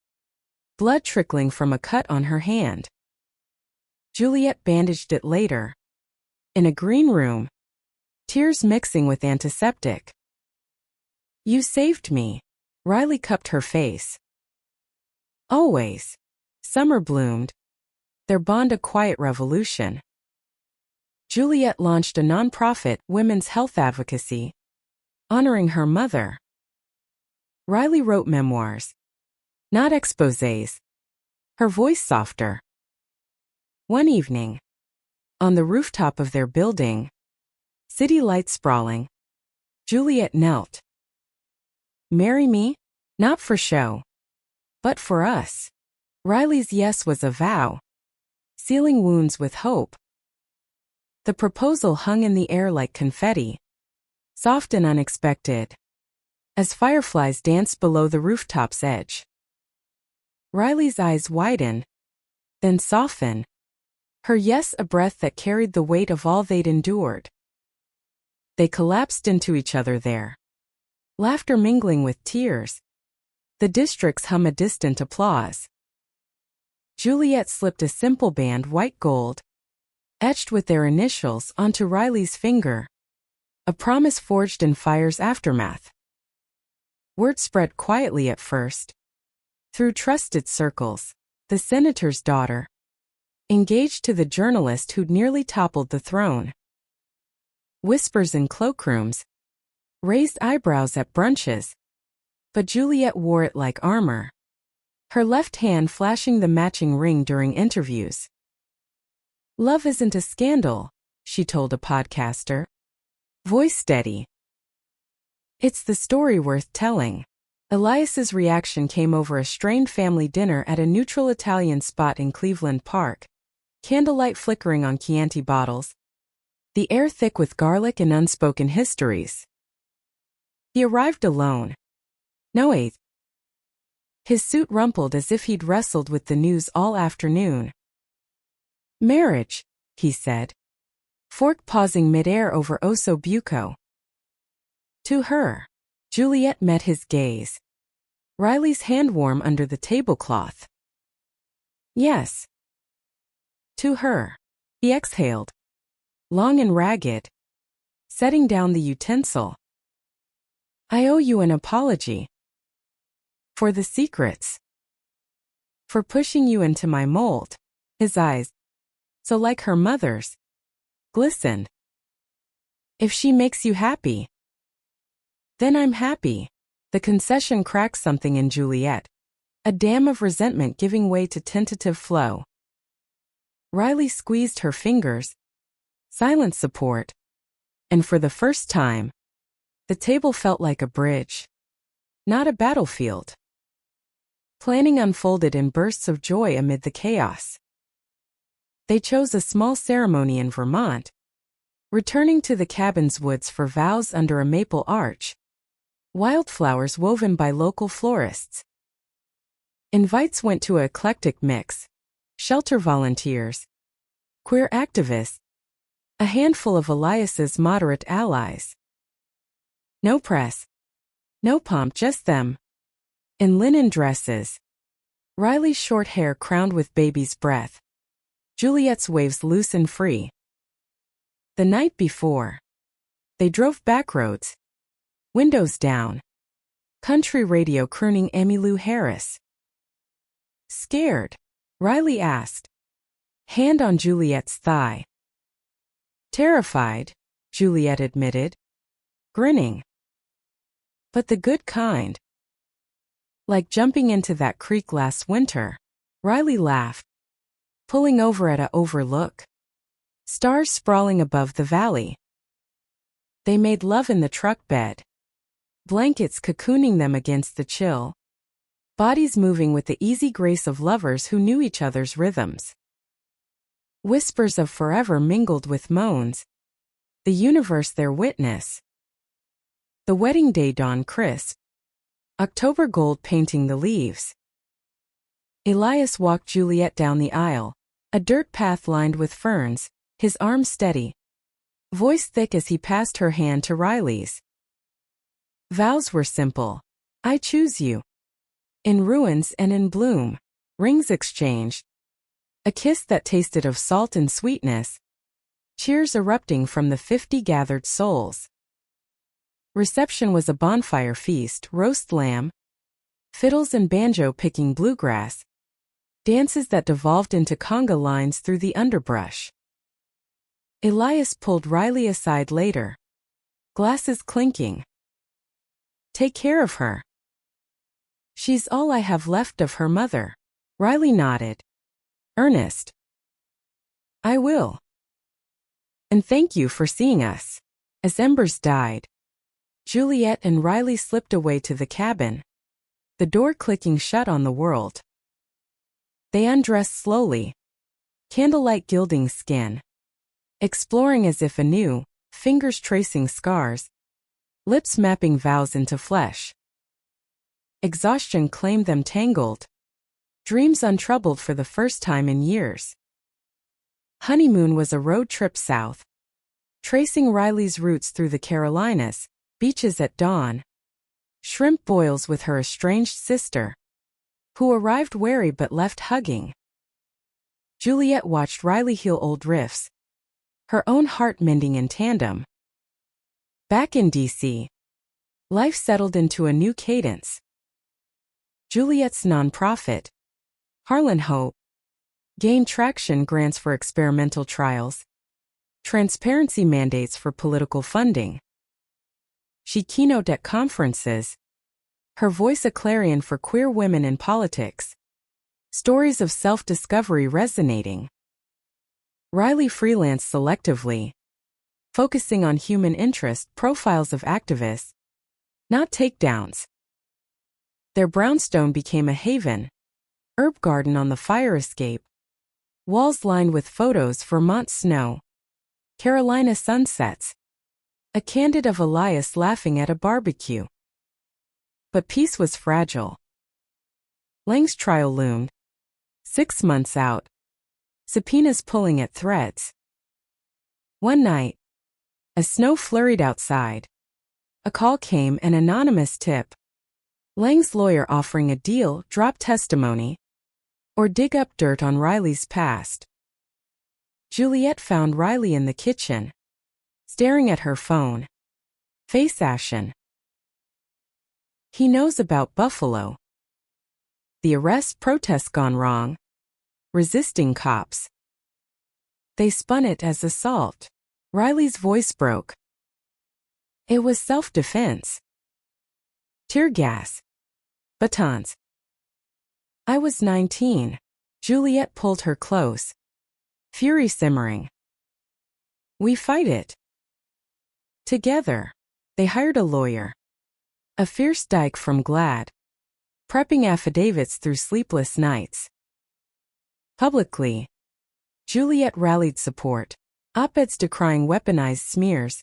blood trickling from a cut on her hand. Juliet bandaged it later. In a green room, tears mixing with antiseptic. "You saved me." Riley cupped her face. Always. Summer bloomed, their bond a quiet revolution. Juliet launched a nonprofit, women's health advocacy, honoring her mother. Riley wrote memoirs, not exposés, her voice softer. One evening, on the rooftop of their building, city lights sprawling, Juliet knelt. "Marry me? Not for show, but for us." Riley's yes was a vow, sealing wounds with hope. The proposal hung in the air like confetti, soft and unexpected, as fireflies danced below the rooftop's edge. Riley's eyes widened, then softened, her yes a breath that carried the weight of all they'd endured. They collapsed into each other there, laughter mingling with tears, the district's hum a distant applause. Juliet slipped a simple band, white gold, etched with their initials, onto Riley's finger, a promise forged in fire's aftermath. Word spread quietly at first, through trusted circles, the senator's daughter, engaged to the journalist who'd nearly toppled the throne. Whispers in cloakrooms, raised eyebrows at brunches, but Juliet wore it like armor, her left hand flashing the matching ring during interviews. "Love isn't a scandal," she told a podcaster, voice steady. "It's the story worth telling." Elias's reaction came over a strained family dinner at a neutral Italian spot in Cleveland Park, candlelight flickering on Chianti bottles, the air thick with garlic and unspoken histories. He arrived alone. No eighth. His suit rumpled as if he'd wrestled with the news all afternoon. "Marriage," he said, fork pausing midair over osso buco. To her. Juliet met his gaze, Riley's hand warm under the tablecloth. "Yes." To her. He exhaled, long and ragged, setting down the utensil. "I owe you an apology. For the secrets. For pushing you into my mold." His eyes, so like her mother's, glistened. "If she makes you happy, then I'm happy." The concession cracked something in Juliet, a dam of resentment giving way to tentative flow. Riley squeezed her fingers, silent support, and for the first time, the table felt like a bridge, not a battlefield. Planning unfolded in bursts of joy amid the chaos. They chose a small ceremony in Vermont, returning to the cabin's woods for vows under a maple arch, wildflowers woven by local florists. Invites went to an eclectic mix: shelter volunteers, queer activists, a handful of Elias's moderate allies. No press, no pomp, just them, in linen dresses, Riley's short hair crowned with baby's breath, Juliet's waves loose and free. The night before, they drove back roads, windows down, country radio crooning Emmylou Harris. "Scared?" Riley asked, hand on Juliet's thigh. "Terrified," Juliet admitted, grinning. But the good kind. Like jumping into that creek last winter. Riley laughed, pulling over at a overlook. Stars sprawling above the valley. They made love in the truck bed. Blankets cocooning them against the chill. Bodies moving with the easy grace of lovers who knew each other's rhythms. Whispers of forever mingled with moans. The universe their witness. The wedding day dawned crisp. October gold painting the leaves. Elias walked Juliet down the aisle, a dirt path lined with ferns, his arm steady, voice thick as he passed her hand to Riley's. Vows were simple. I choose you. In ruins and in bloom, rings exchanged. A kiss that tasted of salt and sweetness. Cheers erupting from the 50 gathered souls. Reception was a bonfire feast, roast lamb, fiddles and banjo picking bluegrass, dances that devolved into conga lines through the underbrush. Elias pulled Riley aside later. Glasses clinking. Take care of her. She's all I have left of her mother. Riley nodded. Earnest. I will. And thank you for seeing us. As embers died, Juliet and Riley slipped away to the cabin, the door clicking shut on the world. They undressed slowly, candlelight gilding skin, exploring as if anew, fingers tracing scars, lips mapping vows into flesh. Exhaustion claimed them tangled, dreams untroubled for the first time in years. Honeymoon was a road trip south, tracing Riley's roots through the Carolinas, beaches at dawn, shrimp boils with her estranged sister, who arrived wary but left hugging. Juliet watched Riley heal old rifts, her own heart mending in tandem. Back in D.C., life settled into a new cadence. Juliet's nonprofit, Harlan Hope, gained traction, grants for experimental trials, transparency mandates for political funding. She keynoted at conferences, her voice a clarion for queer women in politics, stories of self-discovery resonating. Riley freelanced selectively, focusing on human interest profiles of activists, not takedowns. Their brownstone became a haven, herb garden on the fire escape, walls lined with photos, Vermont snow, Carolina sunsets, a candid of Elias laughing at a barbecue. But peace was fragile. Lang's trial loomed, 6 months out, subpoenas pulling at threads. One night, as snow flurried outside, a call came, an anonymous tip. Lang's lawyer offering a deal, drop testimony, or dig up dirt on Riley's past. Juliet found Riley in the kitchen, staring at her phone, face ashen. He knows about Buffalo. The arrest, protests gone wrong, resisting cops. They spun it as assault. Riley's voice broke. It was self-defense. Tear gas. Batons. I was 19. Juliet pulled her close, fury simmering. We fight it. Together. They hired a lawyer, a fierce dyke from Glad, prepping affidavits through sleepless nights. Publicly, Juliet rallied support, op-eds decrying weaponized smears,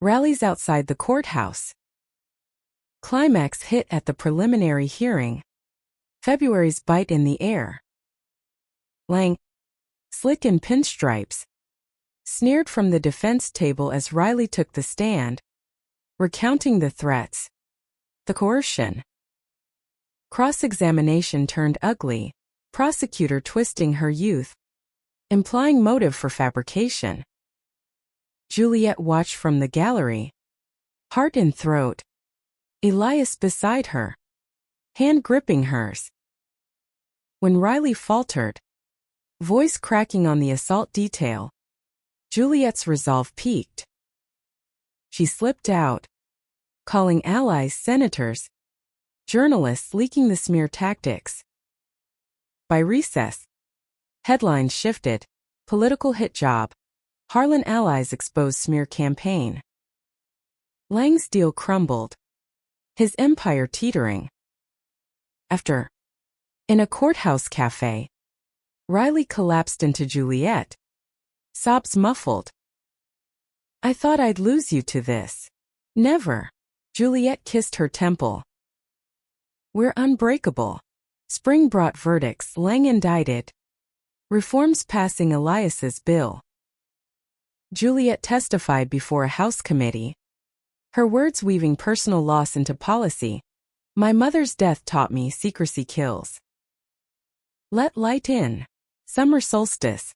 rallies outside the courthouse. Climax hit at the preliminary hearing, February's bite in the air. Lang, slick in pinstripes, sneered from the defense table as Riley took the stand, recounting the threats, the coercion. Cross-examination turned ugly, prosecutor twisting her youth, implying motive for fabrication. Juliet watched from the gallery, heart in throat, Elias beside her, hand gripping hers. When Riley faltered, voice cracking on the assault detail, Juliet's resolve peaked. She slipped out, calling allies senators, journalists leaking the smear tactics. By recess, headlines shifted, political hit job, Harlan allies expose smear campaign. Lang's deal crumbled, his empire teetering. After, in a courthouse cafe, Riley collapsed into Juliet, sobs muffled. I thought I'd lose you to this. Never. Juliet kissed her temple. We're unbreakable. Spring brought verdicts. Lang indicted. Reforms passing Elias's bill. Juliet testified before a House committee. Her words weaving personal loss into policy. My mother's death taught me secrecy kills. Let light in. Summer solstice.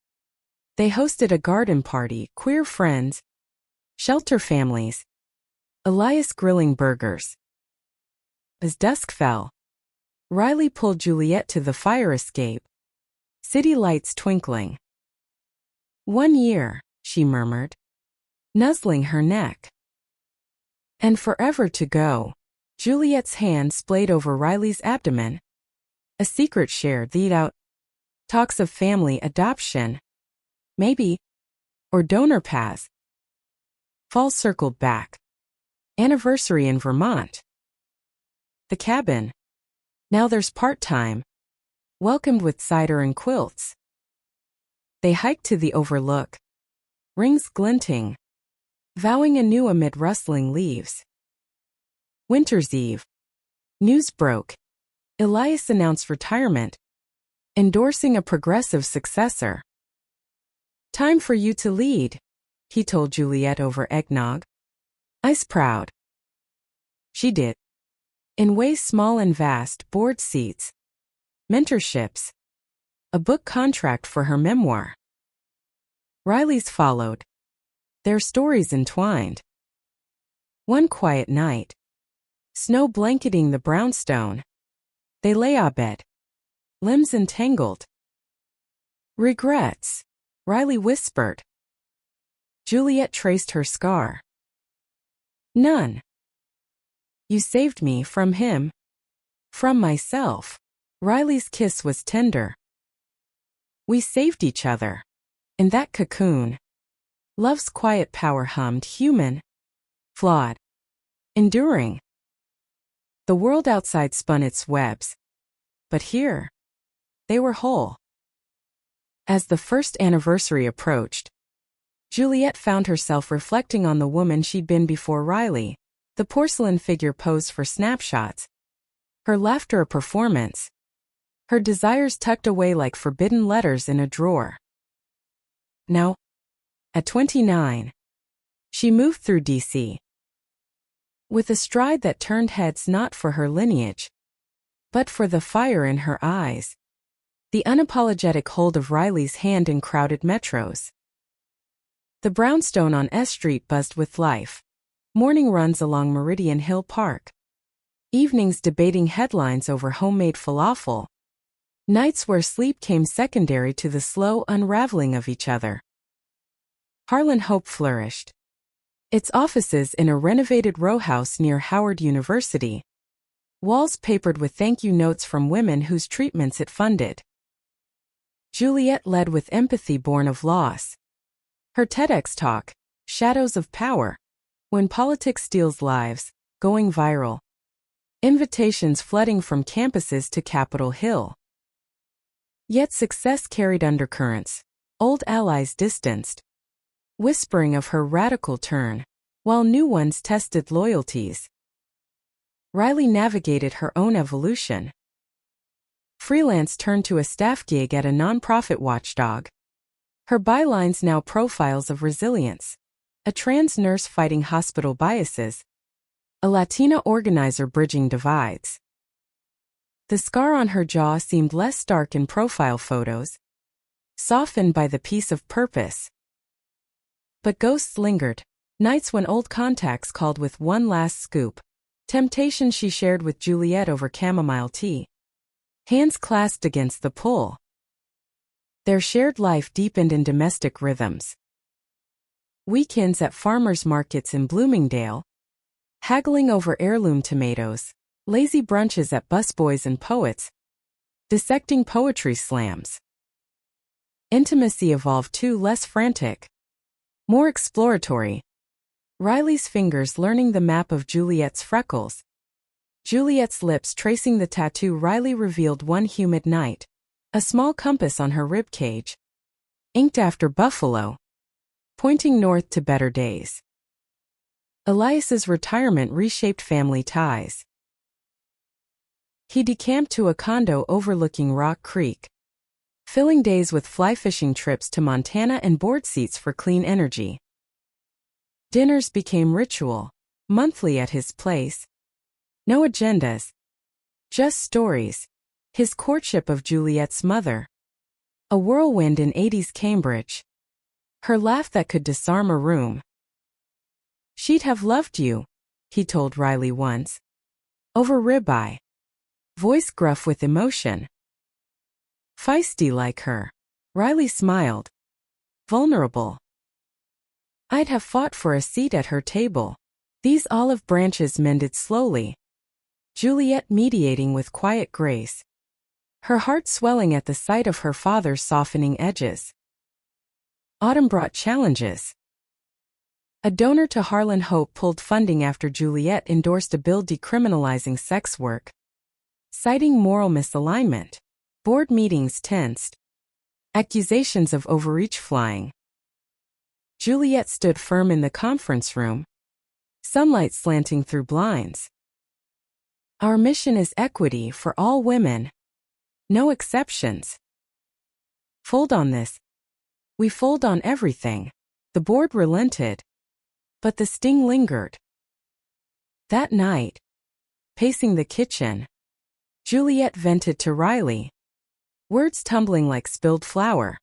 They hosted a garden party, queer friends, shelter families, Elias grilling burgers. As dusk fell, Riley pulled Juliet to the fire escape, city lights twinkling. 1 year, she murmured, nuzzling her neck. And forever to go. Juliet's hand splayed over Riley's abdomen. A secret shared, lead out. Talks of family adoption. Maybe. Or donor paths. Fall circled back. Anniversary in Vermont. The cabin. Now there's part-time. Welcomed with cider and quilts. They hiked to the overlook. Rings glinting. Vowing anew amid rustling leaves. Winter's Eve. News broke. Elias announced retirement, endorsing a progressive successor. Time for you to lead, he told Juliet over eggnog. I's proud. She did. In ways small and vast, board seats, mentorships, a book contract for her memoir. Riley's followed. Their stories entwined. One quiet night, snow blanketing the brownstone, they lay abed, limbs entangled. Regrets, Riley whispered. Juliet traced her scar. None. You saved me from him. From myself. Riley's kiss was tender. We saved each other. In that cocoon. Love's quiet power hummed, human. Flawed. Enduring. The world outside spun its webs. But here, they were whole. As the first anniversary approached, Juliet found herself reflecting on the woman she'd been before Riley, the porcelain figure posed for snapshots, her laughter a performance, her desires tucked away like forbidden letters in a drawer. Now, at 29, she moved through D.C. with a stride that turned heads not for her lineage, but for the fire in her eyes, the unapologetic hold of Riley's hand in crowded metros. The brownstone on S Street buzzed with life. Morning runs along Meridian Hill Park. Evenings debating headlines over homemade falafel. Nights where sleep came secondary to the slow unraveling of each other. Harlan Hope flourished. Its offices in a renovated row house near Howard University. Walls papered with thank you notes from women whose treatments it funded. Juliet led with empathy born of loss. Her TEDx talk, Shadows of Power, When Politics Steals Lives, going viral. Invitations flooding from campuses to Capitol Hill. Yet success carried undercurrents, old allies distanced, whispering of her radical turn, while new ones tested loyalties. Riley navigated her own evolution. Freelance turned to a staff gig at a nonprofit watchdog. Her bylines now profiles of resilience. A trans nurse fighting hospital biases. A Latina organizer bridging divides. The scar on her jaw seemed less stark in profile photos, softened by the peace of purpose. But ghosts lingered, nights when old contacts called with one last scoop, temptation she shared with Juliet over chamomile tea. Hands clasped against the pull. Their shared life deepened in domestic rhythms. Weekends at farmers' markets in Bloomingdale. Haggling over heirloom tomatoes, lazy brunches at busboys and poets, dissecting poetry slams. Intimacy evolved too, less frantic, more exploratory. Riley's fingers learning the map of Juliet's freckles. Juliet's lips tracing the tattoo Riley revealed one humid night. A small compass on her ribcage, inked after buffalo, pointing north to better days. Elias's retirement reshaped family ties. He decamped to a condo overlooking Rock Creek, filling days with fly fishing trips to Montana and board seats for clean energy. Dinners became ritual, monthly at his place. No agendas, just stories. His courtship of Juliet's mother. A whirlwind in 80s Cambridge. Her laugh that could disarm a room. She'd have loved you, he told Riley once. Over ribeye. Voice gruff with emotion. Feisty like her. Riley smiled. Vulnerable. I'd have fought for a seat at her table. These olive branches mended slowly. Juliet mediating with quiet grace. Her heart swelling at the sight of her father's softening edges. Autumn brought challenges. A donor to Harlan Hope pulled funding after Juliet endorsed a bill decriminalizing sex work, citing moral misalignment. Board meetings tensed. Accusations of overreach flying. Juliet stood firm in the conference room, sunlight slanting through blinds. Our mission is equity for all women. No exceptions. Fold on this. We fold on everything. The board relented. But the sting lingered. That night, pacing the kitchen, Juliet vented to Riley, words tumbling like spilled flour.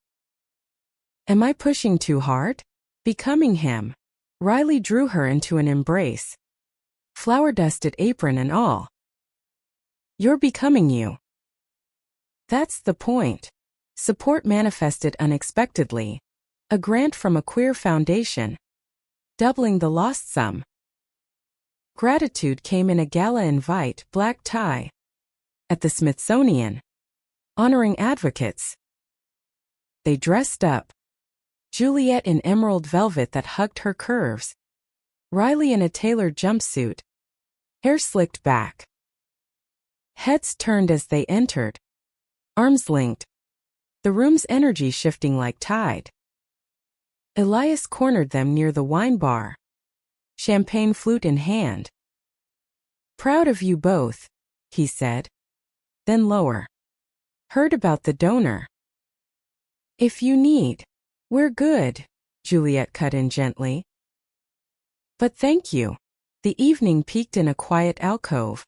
Am I pushing too hard? Becoming him. Riley drew her into an embrace. Flour-dusted apron and all. You're becoming you. That's the point. Support manifested unexpectedly. A grant from a queer foundation, doubling the lost sum. Gratitude came in a gala invite, black tie, at the Smithsonian, honoring advocates. They dressed up. Juliet in emerald velvet that hugged her curves. Riley in a tailored jumpsuit, hair slicked back. Heads turned as they entered. Arms linked. The room's energy shifting like tide. Elias cornered them near the wine bar. Champagne flute in hand. Proud of you both, he said. Then lower. Heard about the donor. If you need. We're good, Juliet cut in gently. But thank you. The evening peaked in a quiet alcove.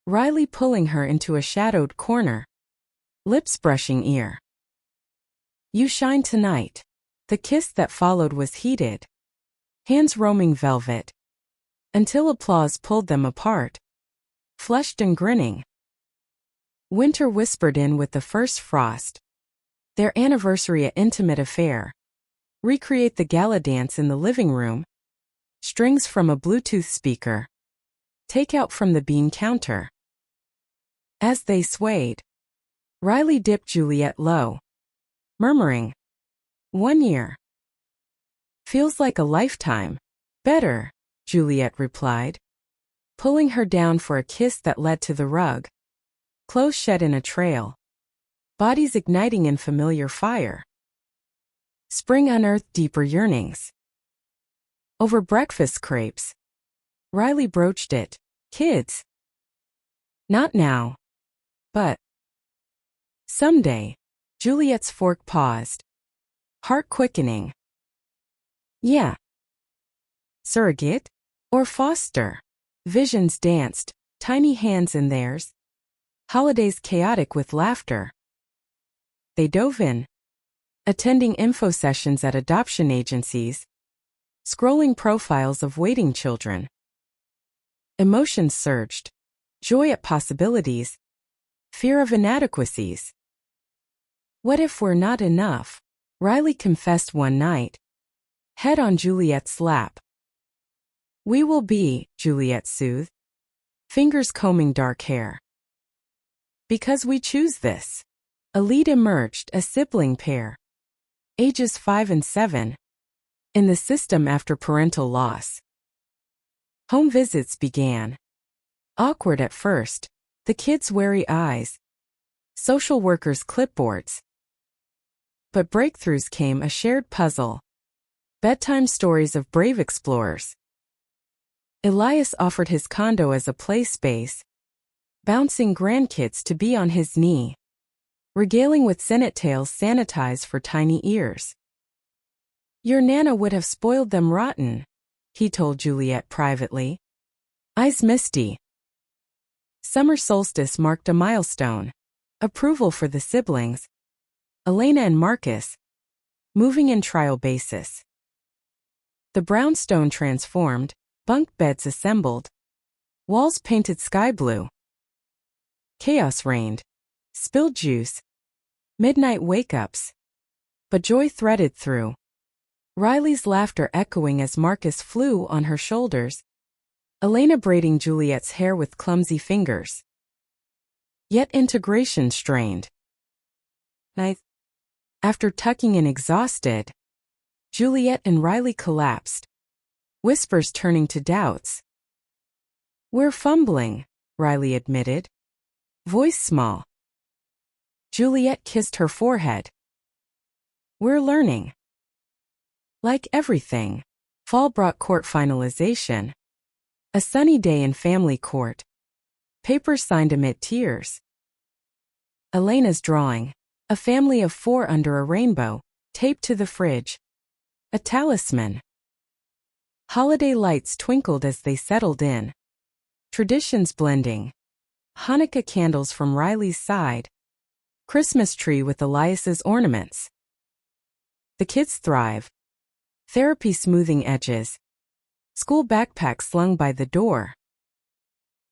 Riley pulling her into a shadowed corner. Lips brushing ear. You shine tonight. The kiss that followed was heated. Hands roaming velvet. Until applause pulled them apart. Flushed and grinning. Winter whispered in with the first frost. Their anniversary an intimate affair. Recreate the gala dance in the living room. Strings from a Bluetooth speaker. Takeout from the bean counter. As they swayed, Riley dipped Juliet low, murmuring, 1 year. Feels like a lifetime. Better, Juliet replied, pulling her down for a kiss that led to the rug. Clothes shed in a trail. Bodies igniting in familiar fire. Spring unearthed deeper yearnings. Over breakfast crepes. Riley broached it. Kids. Not now. But. Someday. Juliet's fork paused. Heart quickening. Yeah. Surrogate? Or foster? Visions danced, tiny hands in theirs. Holidays chaotic with laughter. They dove in. Attending info sessions at adoption agencies. Scrolling profiles of waiting children. Emotions surged. Joy at possibilities. Fear of inadequacies. What if we're not enough? Riley confessed one night. Head on Juliet's lap. We will be, Juliet soothed, fingers combing dark hair. Because we choose this. A lead emerged, a sibling pair, ages 5 and 7, in the system after parental loss. Home visits began. Awkward at first, the kids' wary eyes, social workers' clipboards. But breakthroughs came, a shared puzzle. Bedtime stories of brave explorers. Elias offered his condo as a play space, bouncing grandkids to be on his knee, regaling with Senate tales sanitized for tiny ears. Your Nana would have spoiled them rotten, he told Juliet privately. Eyes misty. Summer solstice marked a milestone. Approval for the siblings, Elena and Marcus, moving in trial basis. The brownstone transformed, bunk beds assembled, walls painted sky blue. Chaos reigned. Spilled juice. Midnight wake-ups. But joy threaded through. Riley's laughter echoing as Marcus flew on her shoulders, Elena braiding Juliet's hair with clumsy fingers. Yet integration strained. Night. After tucking in exhausted, Juliet and Riley collapsed, whispers turning to doubts. We're fumbling, Riley admitted. Voice small. Juliet kissed her forehead. We're learning. Like everything, fall brought court finalization. A sunny day in family court. Papers signed amid tears. Elena's drawing, a family of 4 under a rainbow, taped to the fridge. A talisman. Holiday lights twinkled as they settled in. Traditions blending. Hanukkah candles from Riley's side. Christmas tree with Elias's ornaments. The kids thrive. Therapy smoothing edges. School backpack slung by the door.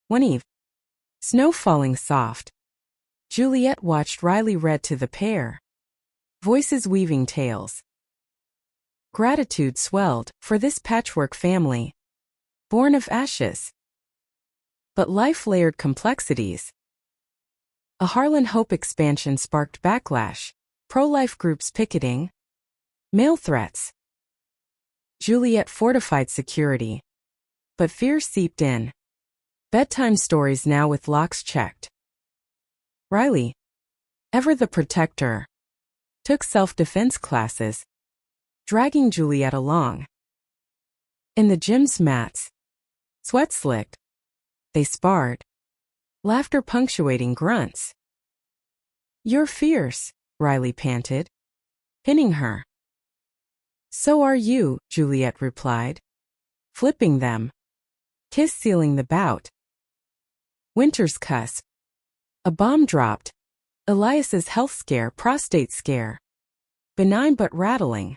One eve. Snow falling soft. Juliet watched Riley read to the pair. Voices weaving tales. Gratitude swelled for this patchwork family. Born of ashes. But life layered complexities. A Harlan Hope expansion sparked backlash. Pro-life groups picketing. Mail threats. Juliet fortified security. But fear seeped in. Bedtime stories now with locks checked. Riley, ever the protector, took self-defense classes, dragging Juliet along. In the gym's mats, sweat slicked. They sparred, laughter punctuating grunts. You're fierce, Riley panted, pinning her. So are you, Juliet replied, flipping them. Kiss sealing the bout. Winter's cusp. A bomb dropped. Elias's health scare, prostate scare. Benign but rattling.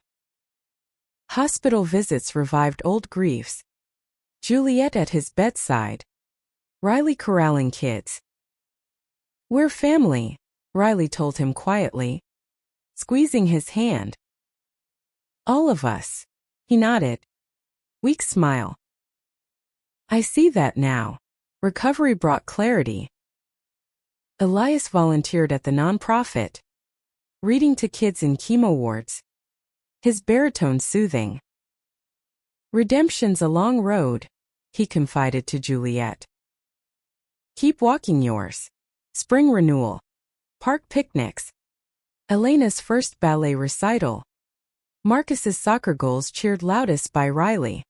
Hospital visits revived old griefs. Juliet at his bedside. Riley corralling kids. We're family, Riley told him quietly, squeezing his hand. All of us. He nodded. Weak smile. I see that now. Recovery brought clarity. Elias volunteered at the nonprofit, reading to kids in chemo wards. His baritone soothing. Redemption's a long road, he confided to Juliet. Keep walking yours. Spring renewal. Park picnics. Elena's first ballet recital. Marcus's soccer goals cheered loudest by Riley.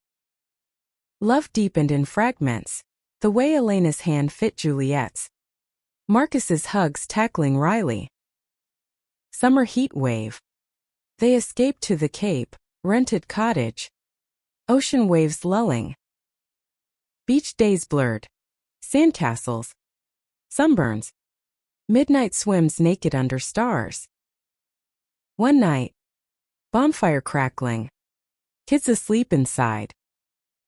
Love deepened in fragments, the way Elena's hand fit Juliet's. Marcus's hugs tackling Riley. Summer heat wave. They escaped to the Cape, rented cottage. Ocean waves lulling. Beach days blurred. Sandcastles. Sunburns. Midnight swims naked under stars. One night. Bonfire crackling. Kids asleep inside.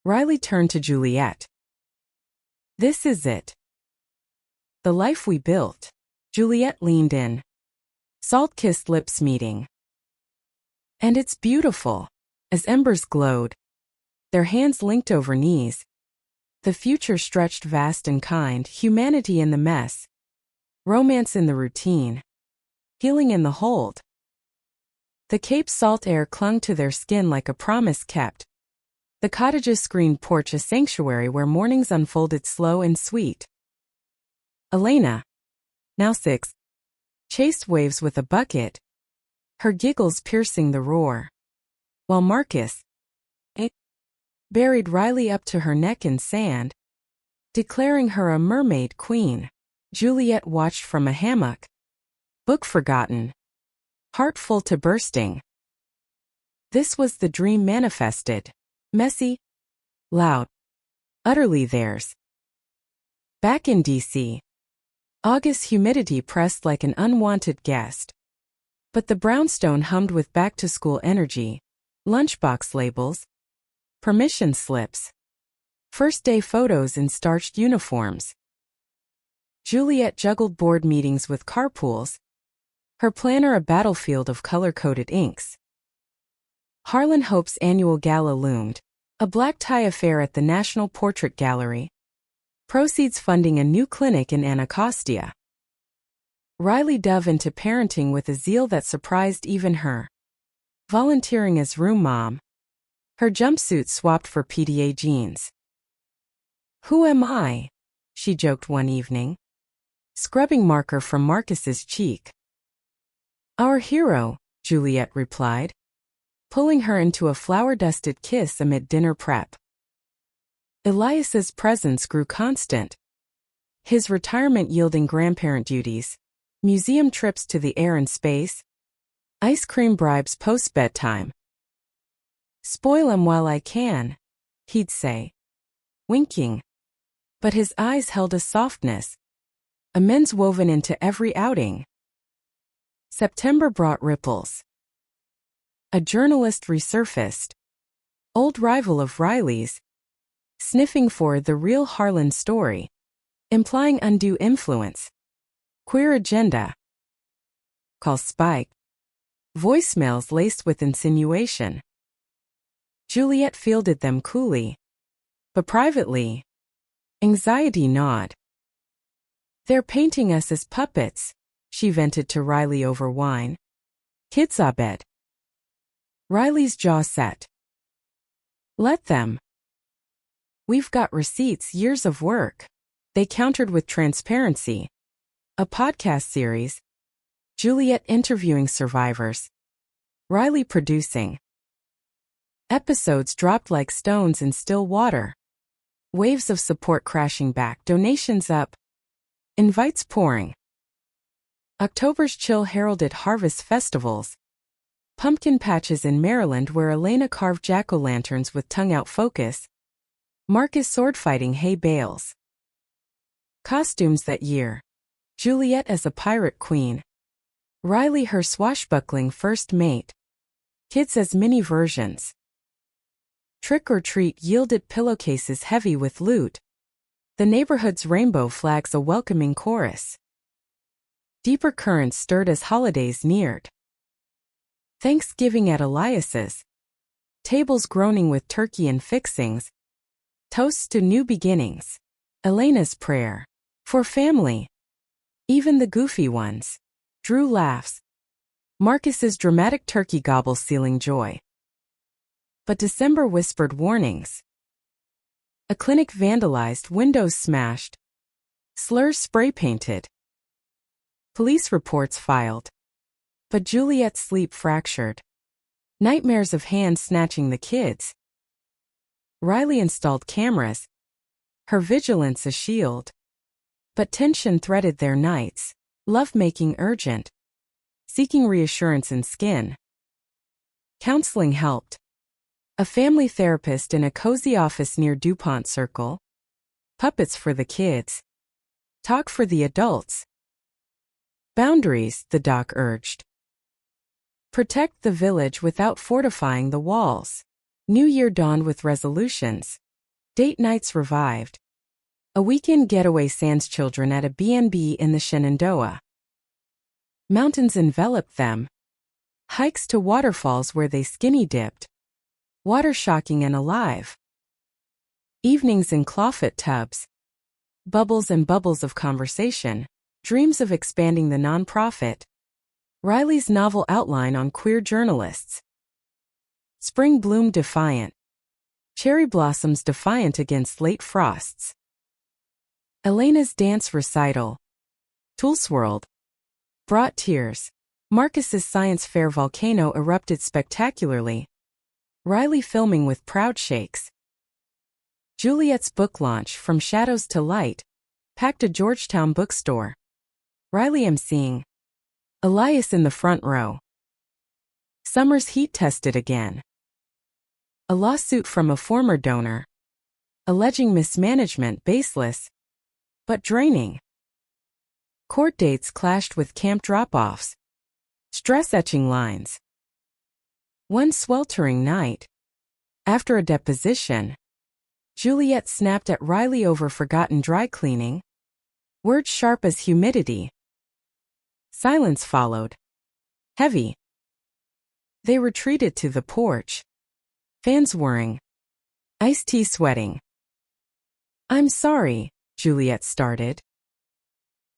Riley turned to Juliet. This is it. The life we built. Juliet leaned in. Salt-kissed lips meeting. And it's beautiful. As embers glowed. their hands linked over knees. The future stretched vast and kind, humanity in the mess, romance in the routine, healing in the hold. The Cape's salt air clung to their skin like a promise kept. The cottage's screened porch a sanctuary where mornings unfolded slow and sweet. Elena, now 6, chased waves with a bucket, her giggles piercing the roar, while Marcus buried Riley up to her neck in sand, declaring her a mermaid queen. Juliet watched from a hammock, book forgotten, heart full to bursting. This was the dream manifested, messy, loud, utterly theirs. Back in D.C., August humidity pressed like an unwanted guest. But the brownstone hummed with back-to-school energy, lunchbox labels, permission slips, first-day photos in starched uniforms. Juliet juggled board meetings with carpools, her planner a battlefield of color-coded inks. Harlan Hope's annual gala loomed, a black tie affair at the National Portrait Gallery, proceeds funding a new clinic in Anacostia. Riley dove into parenting with a zeal that surprised even her. Volunteering as room mom, her jumpsuit swapped for PDA jeans. "Who am I?" she joked one evening, scrubbing marker from Marcus's cheek. "Our hero," Juliet replied, pulling her into a flower-dusted kiss amid dinner prep. Elias's presence grew constant, his retirement yielding grandparent duties, museum trips to the air and space, ice cream bribes post-bedtime. "Spoil 'em while I can," he'd say, winking. But his eyes held a softness, amends woven into every outing. September brought ripples. A journalist resurfaced, old rival of Riley's, sniffing for the real Harlan story, implying undue influence. Queer agenda. Call Spike. Voicemails laced with insinuation. Juliet fielded them coolly, but privately. Anxiety gnawed. "They're painting us as puppets," she vented to Riley over wine. "Kids, I bet." Riley's jaw set. "Let them. We've got receipts, years of work," they countered with transparency. A podcast series, Juliet interviewing survivors, Riley producing. Episodes dropped like stones in still water. Waves of support crashing back, donations up, invites pouring. October's chill heralded harvest festivals. Pumpkin patches in Maryland where Elena carved jack-o'-lanterns with tongue-out focus. Marcus sword-fighting hay bales. Costumes that year. Juliet as a pirate queen. Riley her swashbuckling first mate. Kids as mini versions. Trick or treat yielded pillowcases heavy with loot. The neighborhood's rainbow flags a welcoming chorus. Deeper currents stirred as holidays neared. Thanksgiving at Elias's. Tables groaning with turkey and fixings. Toasts to new beginnings. Elena's prayer. For family. Even the goofy ones. Drew laughs. Marcus's dramatic turkey gobble sealing joy. But December whispered warnings. A clinic vandalized, windows smashed. Slurs spray-painted. Police reports filed. But Juliet's sleep fractured. Nightmares of hands snatching the kids. Riley installed cameras. Her vigilance a shield. But tension threaded their nights. Love-making urgent. Seeking reassurance in skin. Counseling helped. A family therapist in a cozy office near DuPont Circle. Puppets for the kids. Talk for the adults. Boundaries, the doc urged. Protect the village without fortifying the walls. New Year dawned with resolutions. Date nights revived. A weekend getaway sans children at a B&B in the Shenandoah. Mountains enveloped them. Hikes to waterfalls where they skinny dipped. Water shocking and alive. Evenings in clawfoot tubs. Bubbles and bubbles of conversation. Dreams of expanding the nonprofit. Riley's novel outline on queer journalists. Spring bloom defiant. Cherry blossoms defiant against late frosts. Elena's dance recital. Toolsworld. Brought tears. Marcus's science fair volcano erupted spectacularly. Riley filming with proud shakes. Juliet's book launch From Shadows to Light. Packed a Georgetown bookstore. Riley emceeing. Elias in the front row. Summer's heat tested again. A lawsuit from a former donor. Alleging mismanagement baseless, but draining. Court dates clashed with camp drop-offs. Stress-etching lines. One sweltering night. After a deposition, Juliet snapped at Riley over forgotten dry cleaning. Words sharp as humidity. Silence followed. Heavy. They retreated to the porch. Fans whirring. Iced tea sweating. "I'm sorry," Juliet started.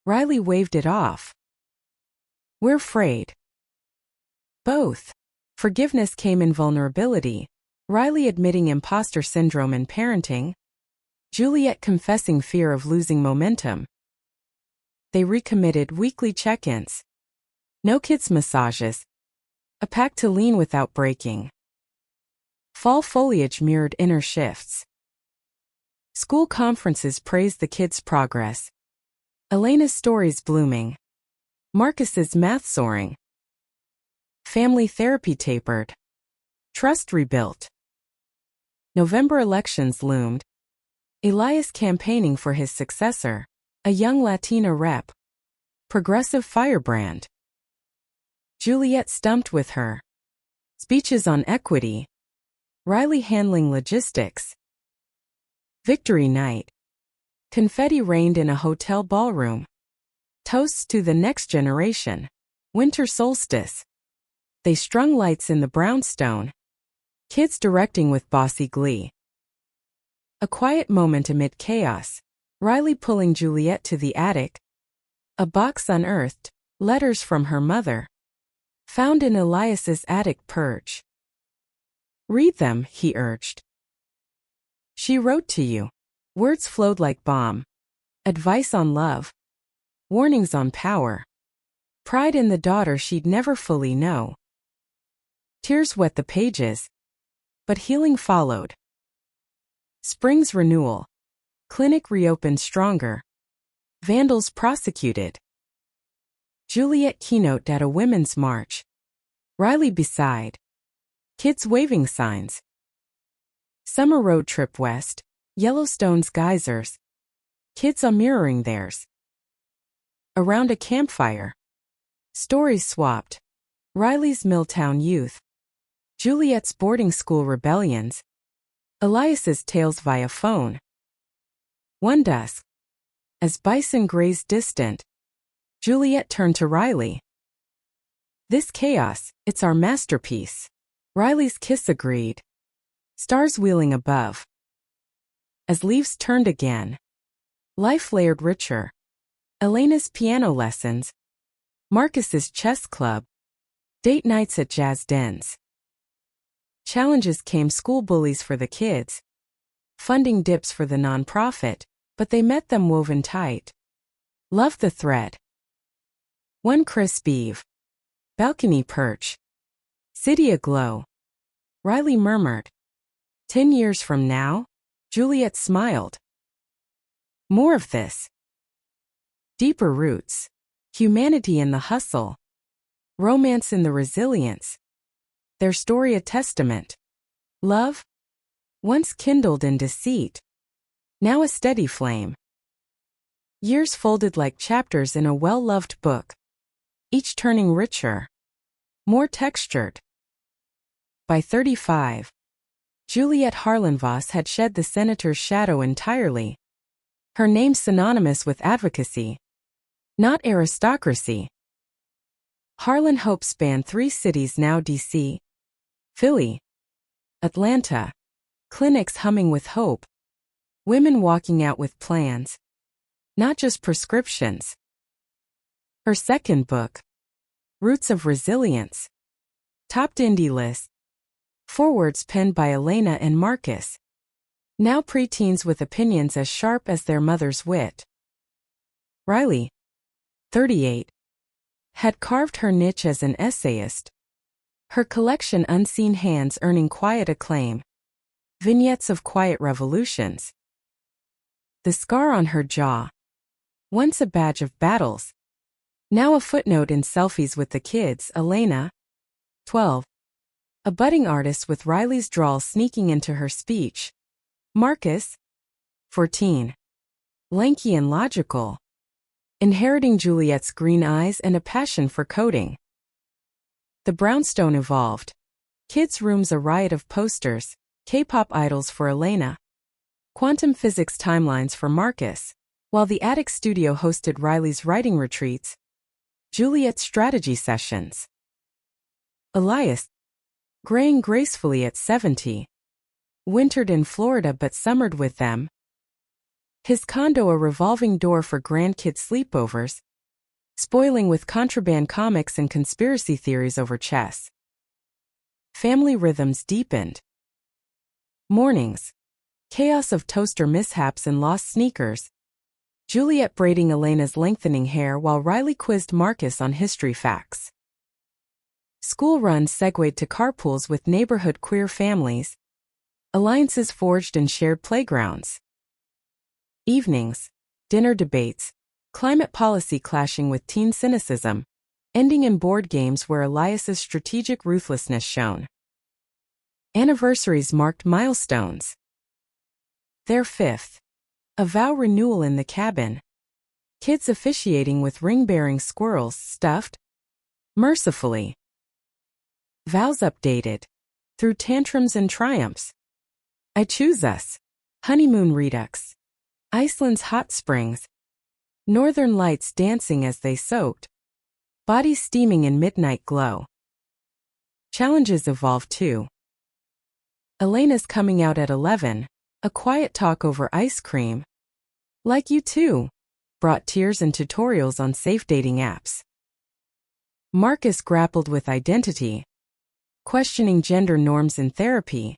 Riley waved it off. "We're afraid." Both. Forgiveness came in vulnerability. Riley admitting imposter syndrome in parenting. Juliet confessing fear of losing momentum. They recommitted weekly check-ins. No kids' massages. A pact to lean without breaking. Fall foliage mirrored inner shifts. School conferences praised the kids' progress. Elena's stories blooming. Marcus's math soaring. Family therapy tapered. Trust rebuilt. November elections loomed. Elias campaigning for his successor, a young Latina rep. Progressive firebrand. Juliet stumped with her. Speeches on equity. Riley handling logistics. Victory night. Confetti rained in a hotel ballroom. Toasts to the next generation. Winter solstice. They strung lights in the brownstone. Kids directing with bossy glee. A quiet moment amid chaos. Riley pulling Juliet to the attic. A box unearthed. Letters from her mother. Found in Elias's attic perch. "Read them," he urged. "She wrote to you." Words flowed like balm. Advice on love. Warnings on power. Pride in the daughter she'd never fully know. Tears wet the pages. But healing followed. Spring's renewal. Clinic reopened stronger. Vandals prosecuted. Juliet keynote at a women's march. Riley beside. Kids waving signs. Summer road trip west. Yellowstone's geysers. Kids are mirroring theirs. Around a campfire. Stories swapped. Riley's Milltown youth. Juliet's boarding school rebellions. Elias's tales via phone. One dusk. As bison grazed distant, Juliet turned to Riley. "This chaos, it's our masterpiece." Riley's kiss agreed. Stars wheeling above. As leaves turned again. Life layered richer. Elena's piano lessons. Marcus's chess club. Date nights at jazz dens. Challenges came: school bullies for the kids. Funding dips for the nonprofit, but they met them woven tight. Loved the thread. One crisp eve. Balcony perch. City aglow. Riley murmured. 10 years from now? Juliet smiled. More of this. Deeper roots. Humanity in the hustle. Romance in the resilience. Their story a testament. Love? Once kindled in deceit. Now a steady flame. Years folded like chapters in a well-loved book. Each turning richer. More textured. By 35. Juliet Harlanvoss had shed the senator's shadow entirely. Her name synonymous with advocacy. Not aristocracy. Harlan Hope spanned 3 cities now: D.C., Philly, Atlanta. Clinics humming with hope. Women walking out with plans, not just prescriptions. Her second book, Roots of Resilience, topped indie lists. Forewords penned by Elena and Marcus, now preteens with opinions as sharp as their mother's wit. Riley, 38, had carved her niche as an essayist, her collection Unseen Hands earning quiet acclaim, vignettes of quiet revolutions. The scar on her jaw, once a badge of battles, now a footnote in selfies with the kids. Elena, 12, a budding artist with Riley's drawl sneaking into her speech. Marcus, 14, lanky and logical, inheriting Juliet's green eyes and a passion for coding. The brownstone evolved. Kids' rooms a riot of posters, K-pop idols for Elena, quantum physics timelines for Marcus, while the attic studio hosted Riley's writing retreats, Juliet's strategy sessions. Elias, graying gracefully at 70, wintered in Florida but summered with them. His condo a revolving door for grandkid sleepovers, spoiling with contraband comics and conspiracy theories over chess. Family rhythms deepened. Mornings, chaos of toaster mishaps and lost sneakers. Juliet braiding Elena's lengthening hair while Riley quizzed Marcus on history facts. School runs segued to carpools with neighborhood queer families, alliances forged in shared playgrounds. Evenings, dinner debates, climate policy clashing with teen cynicism, ending in board games where Elias's strategic ruthlessness shone. Anniversaries marked milestones. Their fifth, a vow renewal in the cabin. Kids officiating with ring-bearing squirrels stuffed mercifully. Vows updated through tantrums and triumphs. I choose us. Honeymoon redux. Iceland's hot springs. Northern lights dancing as they soaked. Bodies steaming in midnight glow. Challenges evolved too. Elena's coming out at 11, a quiet talk over ice cream. Like you too, brought tears and tutorials on safe dating apps. Marcus grappled with identity, questioning gender norms in therapy.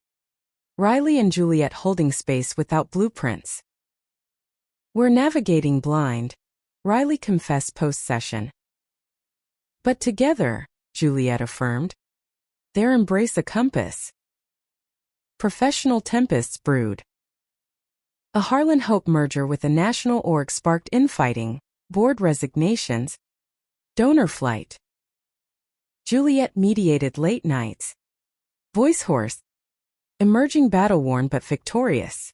Riley and Juliet holding space without blueprints. We're navigating blind, Riley confessed post-session. But together, Juliet affirmed, their embrace a compass. Professional tempests brewed. A Harlan Hope merger with a national org sparked infighting, board resignations, donor flight. Juliet mediated late nights. Voice hoarse. Emerging battle-worn but victorious.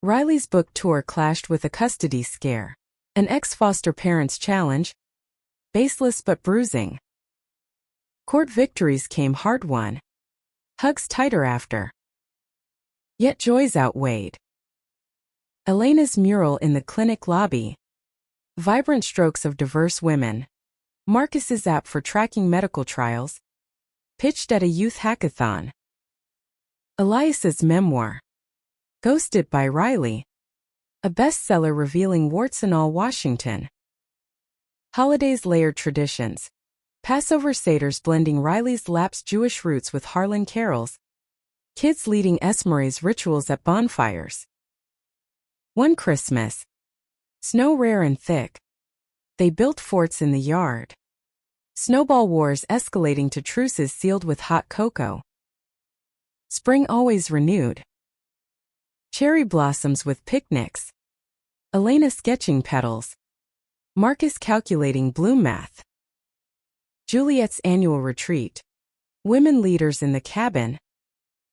Riley's book tour clashed with a custody scare. An ex-foster parent's challenge. Baseless but bruising. Court victories came hard-won. Hugs tighter after. Yet joys outweighed. Elena's mural in the clinic lobby. Vibrant strokes of diverse women. Marcus's app for tracking medical trials. Pitched at a youth hackathon. Elias's memoir. Ghosted by Riley. A bestseller revealing warts and all Washington. Holidays layered traditions. Passover seders blending Riley's lapsed Jewish roots with Harlan carols. Kids leading Esmeralda's rituals at bonfires. One Christmas. Snow rare and thick. They built forts in the yard. Snowball wars escalating to truces sealed with hot cocoa. Spring always renewed. Cherry blossoms with picnics. Elena sketching petals. Marcus calculating bloom math. Juliet's annual retreat. Women leaders in the cabin.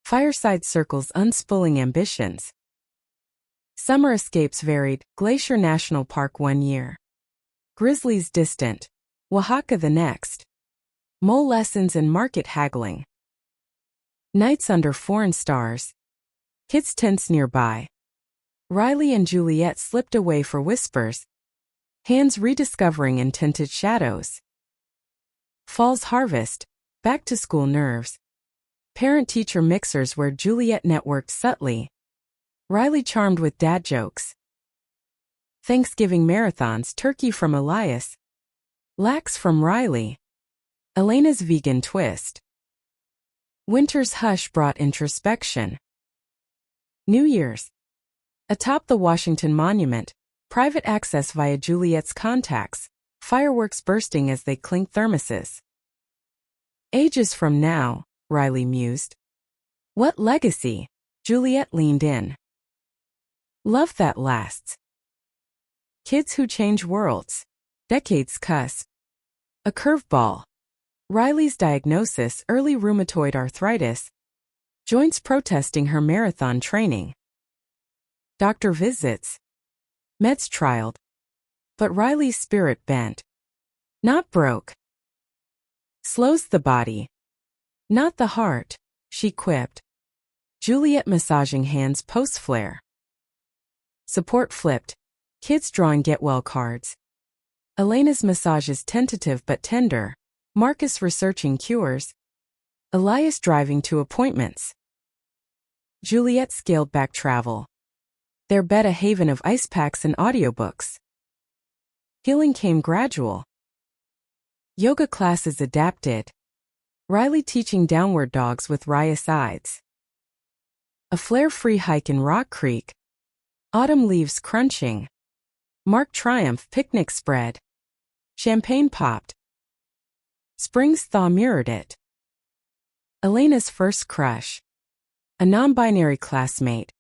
Fireside circles unspooling ambitions. Summer escapes varied, Glacier National Park 1 year. Grizzlies distant. Oaxaca the next. Mole lessons and market haggling. Nights under foreign stars. Kids' tents nearby. Riley and Juliet slipped away for whispers. Hands rediscovering in tinted shadows. Fall's harvest. Back-to-school nerves. Parent-teacher mixers where Juliet networked subtly. Riley charmed with dad jokes. Thanksgiving marathons, turkey from Elias. Lax from Riley. Elena's vegan twist. Winter's hush brought introspection. New Year's. Atop the Washington Monument, private access via Juliet's contacts, fireworks bursting as they clink thermoses. Ages from now, Riley mused. What legacy? Juliet leaned in. Love that lasts. Kids who change worlds. Decades cusp. A curveball. Riley's diagnosis: early rheumatoid arthritis. Joints protesting her marathon training. Doctor visits. Meds trialed. But Riley's spirit bent. Not broke. Slows the body. Not the heart, she quipped. Juliet massaging hands post-flare. Support flipped. Kids drawing get-well cards. Elena's massages tentative but tender. Marcus researching cures. Elias driving to appointments. Juliet scaled back travel. Their bed a haven of ice packs and audiobooks. Healing came gradual. Yoga classes adapted. Riley teaching downward dogs with Raya sides. A flare-free hike in Rock Creek. Autumn leaves crunching. Mark triumph picnic spread. Champagne popped. Spring's thaw mirrored it. Elena's first crush. A non-binary classmate.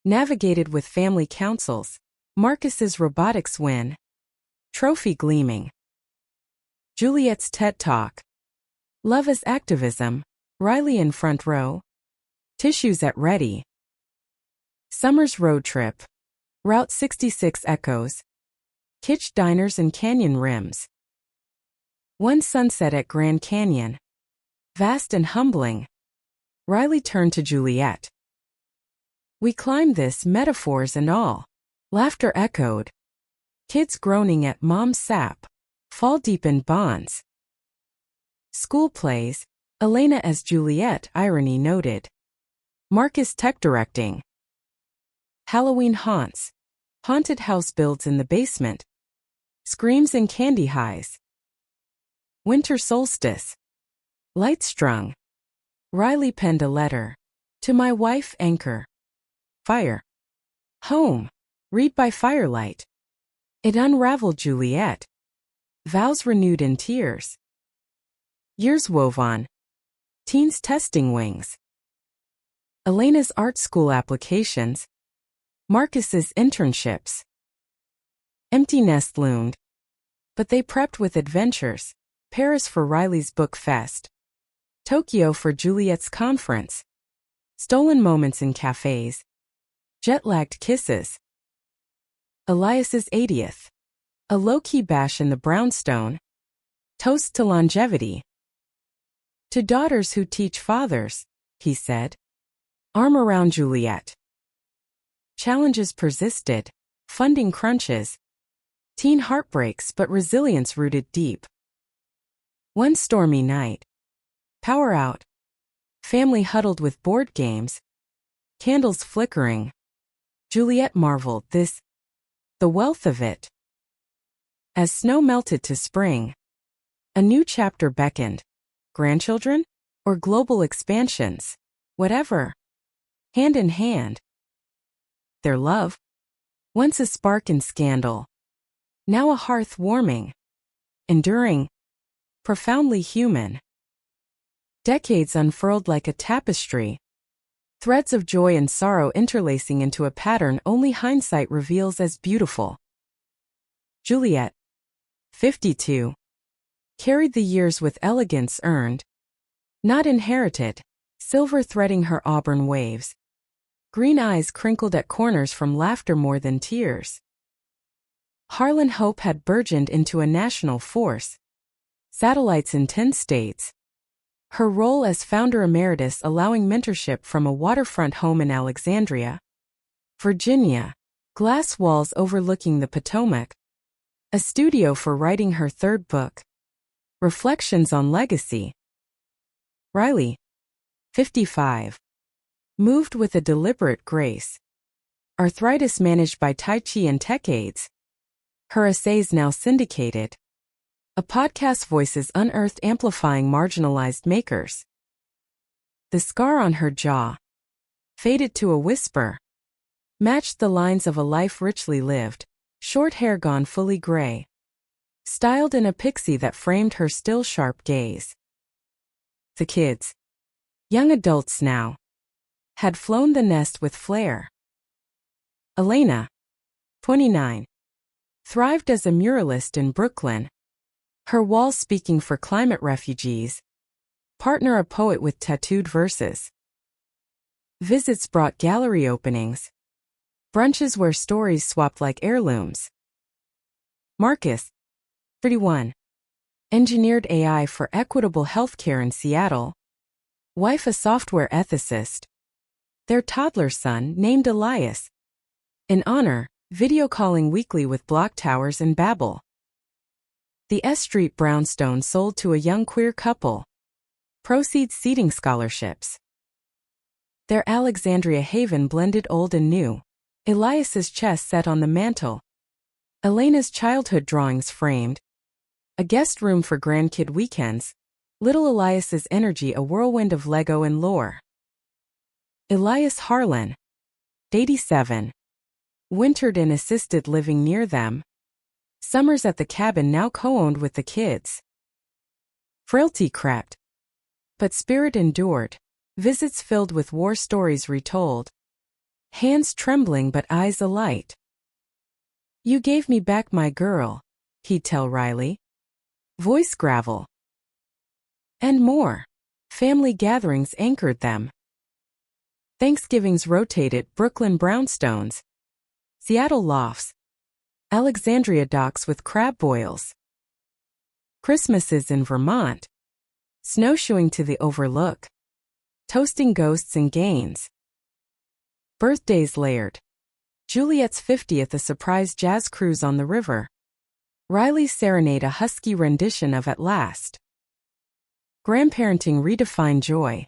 Navigated with family councils. Marcus's robotics win. Trophy gleaming. Juliet's TED Talk. Love as activism. Riley in front row. Tissues at ready. Summer's road trip. Route 66 Echoes. Kitsch diners and canyon rims. One sunset at Grand Canyon. Vast and humbling. Riley turned to Juliet. We climbed this, metaphors and all. Laughter echoed. Kids groaning at mom's sap. Fall deep in bonds. School plays. Elena as Juliet, irony noted. Marcus tech directing. Halloween haunts. Haunted house builds in the basement. Screams and candy highs. Winter solstice. Light strung. Riley penned a letter. To my wife, Anchor. Fire. Home. Read by firelight. It unraveled Juliet. Vows renewed in tears. Years wove on. Teens testing wings. Elena's art school applications. Marcus's internships. Empty nest loomed. But they prepped with adventures. Paris for Riley's book fest. Tokyo for Juliet's conference. Stolen moments in cafes. Jet-lagged kisses. Elias's 80th. A low-key bash in the brownstone. Toast to longevity. To daughters who teach fathers, he said. Arm around Juliet. Challenges persisted. Funding crunches. Teen heartbreaks but resilience rooted deep. One stormy night. Power out. Family huddled with board games. Candles flickering. Juliet marveled, the wealth of it. As snow melted to spring, a new chapter beckoned. Grandchildren? Or global expansions? Whatever. Hand in hand. Their love. Once a spark in scandal. Now a hearth warming. Enduring. Profoundly human. Decades unfurled like a tapestry. Threads of joy and sorrow interlacing into a pattern only hindsight reveals as beautiful. Juliet, 52. Carried the years with elegance earned. Not inherited. Silver threading her auburn waves. Green eyes crinkled at corners from laughter more than tears. Harlan Hope had burgeoned into a national force. Satellites in 10 states. Her role as founder emeritus allowing mentorship from a waterfront home in Alexandria, Virginia. Glass walls overlooking the Potomac. A studio for writing her third book. Reflections on legacy. Riley, 55. Moved with a deliberate grace. Arthritis managed by Tai Chi and tech aids. Her essays now syndicated. A podcast voices unearthed amplifying marginalized makers. The scar on her jaw, faded to a whisper, matched the lines of a life richly lived, short hair gone fully gray, styled in a pixie that framed her still sharp gaze. The kids, young adults now, had flown the nest with flair. Elena, 29, thrived as a muralist in Brooklyn, her walls speaking for climate refugees, partner a poet with tattooed verses. Visits brought gallery openings, brunches where stories swapped like heirlooms. Marcus, 31, engineered AI for equitable healthcare in Seattle, wife a software ethicist, their toddler son named Elias. In honor, video calling weekly with block towers and Babel. The S Street brownstone sold to a young queer couple. Proceeds seating scholarships. Their Alexandria haven blended old and new. Elias's chess set on the mantle. Elena's childhood drawings framed. A guest room for grandkid weekends. Little Elias's energy a whirlwind of Lego and lore. Elias Harlan, 87. Wintered in assisted living near them. Summers at the cabin now co-owned with the kids. Frailty crept, but spirit endured. Visits filled with war stories retold. Hands trembling but eyes alight. You gave me back my girl, he'd tell Riley. Voice gravel. And more. Family gatherings anchored them. Thanksgivings rotated Brooklyn brownstones. Seattle lofts. Alexandria docks with crab boils. Christmases in Vermont. Snowshoeing to the overlook. Toasting ghosts and gains. Birthdays layered. Juliet's 50th a surprise jazz cruise on the river. Riley's serenade a husky rendition of At Last. Grandparenting redefined joy.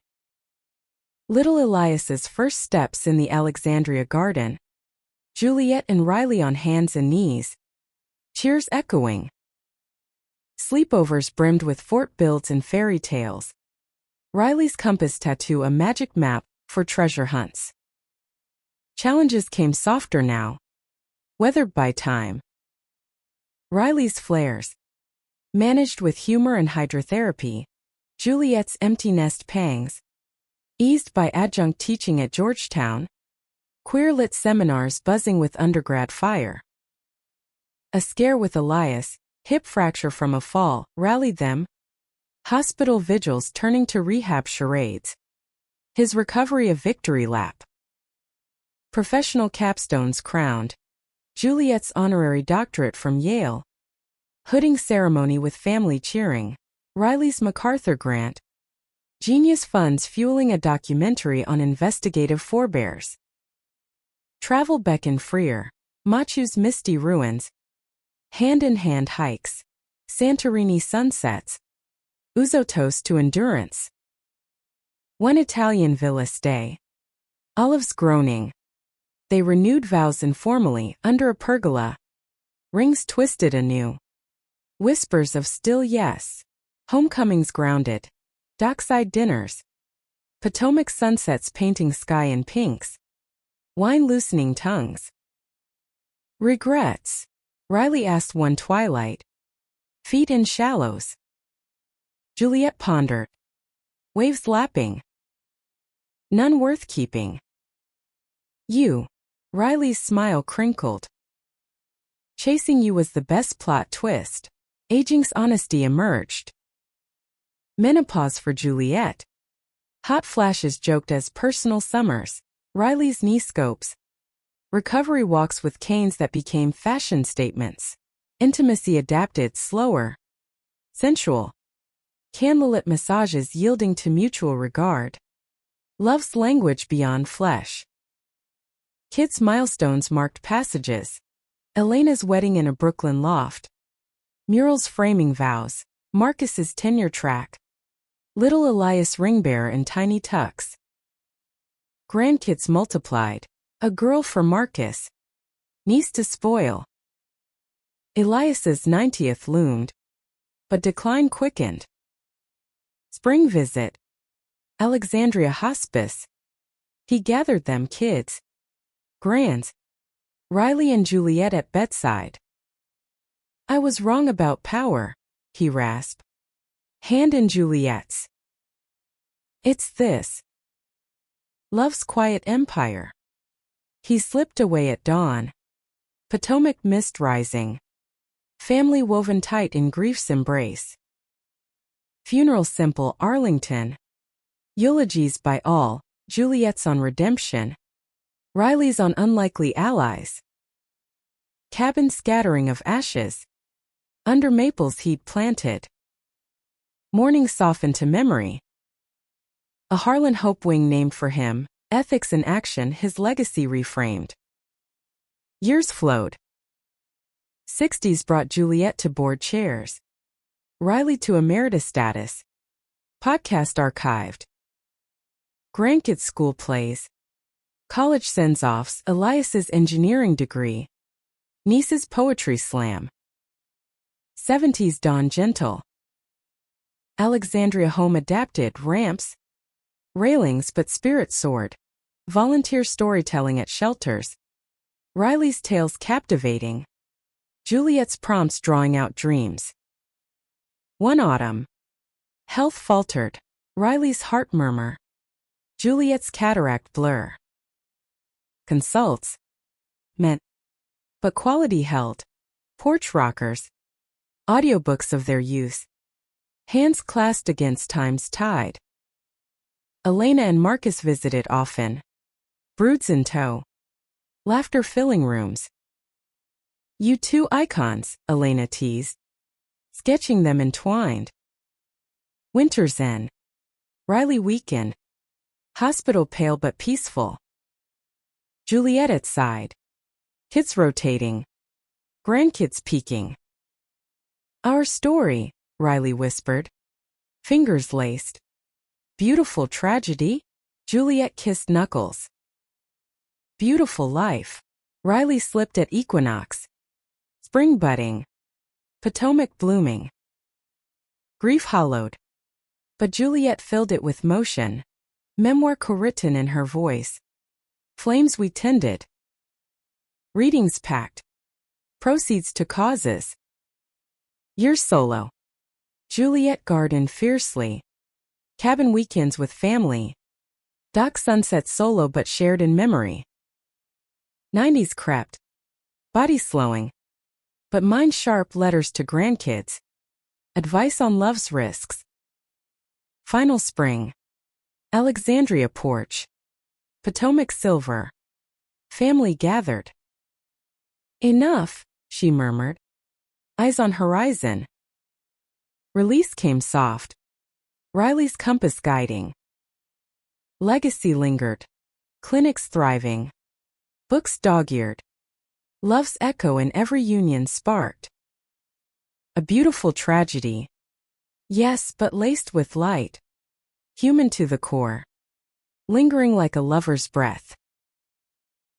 Little Elias's first steps in the Alexandria garden. Juliet and Riley on hands and knees. Cheers echoing. Sleepovers brimmed with fort builds and fairy tales. Riley's compass tattoo a magic map for treasure hunts. Challenges came softer now, weathered by time. Riley's flares, managed with humor and hydrotherapy. Juliet's empty nest pangs, eased by adjunct teaching at Georgetown. Queer-lit seminars buzzing with undergrad fire. A scare with Elias, hip fracture from a fall, rallied them. Hospital vigils turning to rehab charades. His recovery a victory lap. Professional capstones crowned. Juliet's honorary doctorate from Yale. Hooding ceremony with family cheering. Riley's MacArthur grant. Genius funds fueling a documentary on investigative forebears. Travel beckon freer. Machu's misty ruins. Hand-in-hand hikes. Santorini sunsets. Ouzo toast to endurance. One Italian villa stay. Olives groaning. They renewed vows informally under a pergola. Rings twisted anew. Whispers of still yes. Homecomings grounded. Dockside dinners. Potomac sunsets painting sky in pinks. Wine loosening tongues. Regrets? Riley asked one twilight. Feet in shallows. Juliet pondered. Waves lapping. None worth keeping. You. Riley's smile crinkled. Chasing you was the best plot twist. Aging's honesty emerged. Menopause for Juliet. Hot flashes joked as personal summers. Riley's knee scopes. Recovery walks with canes that became fashion statements. Intimacy adapted slower. Sensual. Candlelit massages yielding to mutual regard. Love's language beyond flesh. Kids' milestones marked passages. Elena's wedding in a Brooklyn loft. Murals framing vows. Marcus's tenure track. Little Elias ringbearer in tiny tucks. Grandkids multiplied. A girl for Marcus. Niece to spoil. Elias's 90th loomed, but decline quickened. Spring visit. Alexandria Hospice. He gathered them kids. Grands. Riley and Juliet at bedside. I was wrong about power, he rasped. Hand in Juliet's. It's this. Love's quiet empire. He slipped away at dawn. Potomac mist rising. Family woven tight in grief's embrace. Funeral simple Arlington. Eulogies by all, Juliet's on redemption. Riley's on unlikely allies. Cabin scattering of ashes. Under maples he'd planted. Mourning softened to memory. A Harlan Hope wing named for him, ethics in action his legacy reframed. Years flowed. 60s brought Juliet to board chairs. Riley to emeritus status. Podcast archived. Grandkids school plays. College sends-offs, Elias's engineering degree. Niece's poetry slam. 70s dawn gentle. Alexandria home adapted ramps. Railings but spirit soared. Volunteer storytelling at shelters. Riley's tales captivating. Juliet's prompts drawing out dreams. One autumn. Health faltered. Riley's heart murmur. Juliet's cataract blur. Consults. Meant. But quality held. Porch rockers. Audiobooks of their use. Hands clasped against time's tide. Elena and Marcus visited often. Broods in tow. Laughter filling rooms. You two icons, Elena teased. Sketching them entwined. Winter's end. Riley weakened. Hospital pale but peaceful. Juliet at side. Kids rotating. Grandkids peeking. Our story, Riley whispered. Fingers laced. Beautiful tragedy? Juliet kissed knuckles. Beautiful life. Riley slipped at equinox. Spring budding. Potomac blooming. Grief hollowed. But Juliet filled it with motion. Memoir co-written in her voice. Flames we tended. Readings packed. Proceeds to causes. Year solo. Juliet gardened fiercely. Cabin weekends with family. Doc sunset solo but shared in memory. 90s crept. Body slowing. But mind sharp letters to grandkids. Advice on love's risks. Final spring. Alexandria porch. Potomac silver. Family gathered. Enough, she murmured. Eyes on horizon. Release came soft. Riley's compass guiding. Legacy lingered. Clinics thriving. Books dog-eared. Love's echo in every union sparked. A beautiful tragedy. Yes, but laced with light. Human to the core. Lingering like a lover's breath.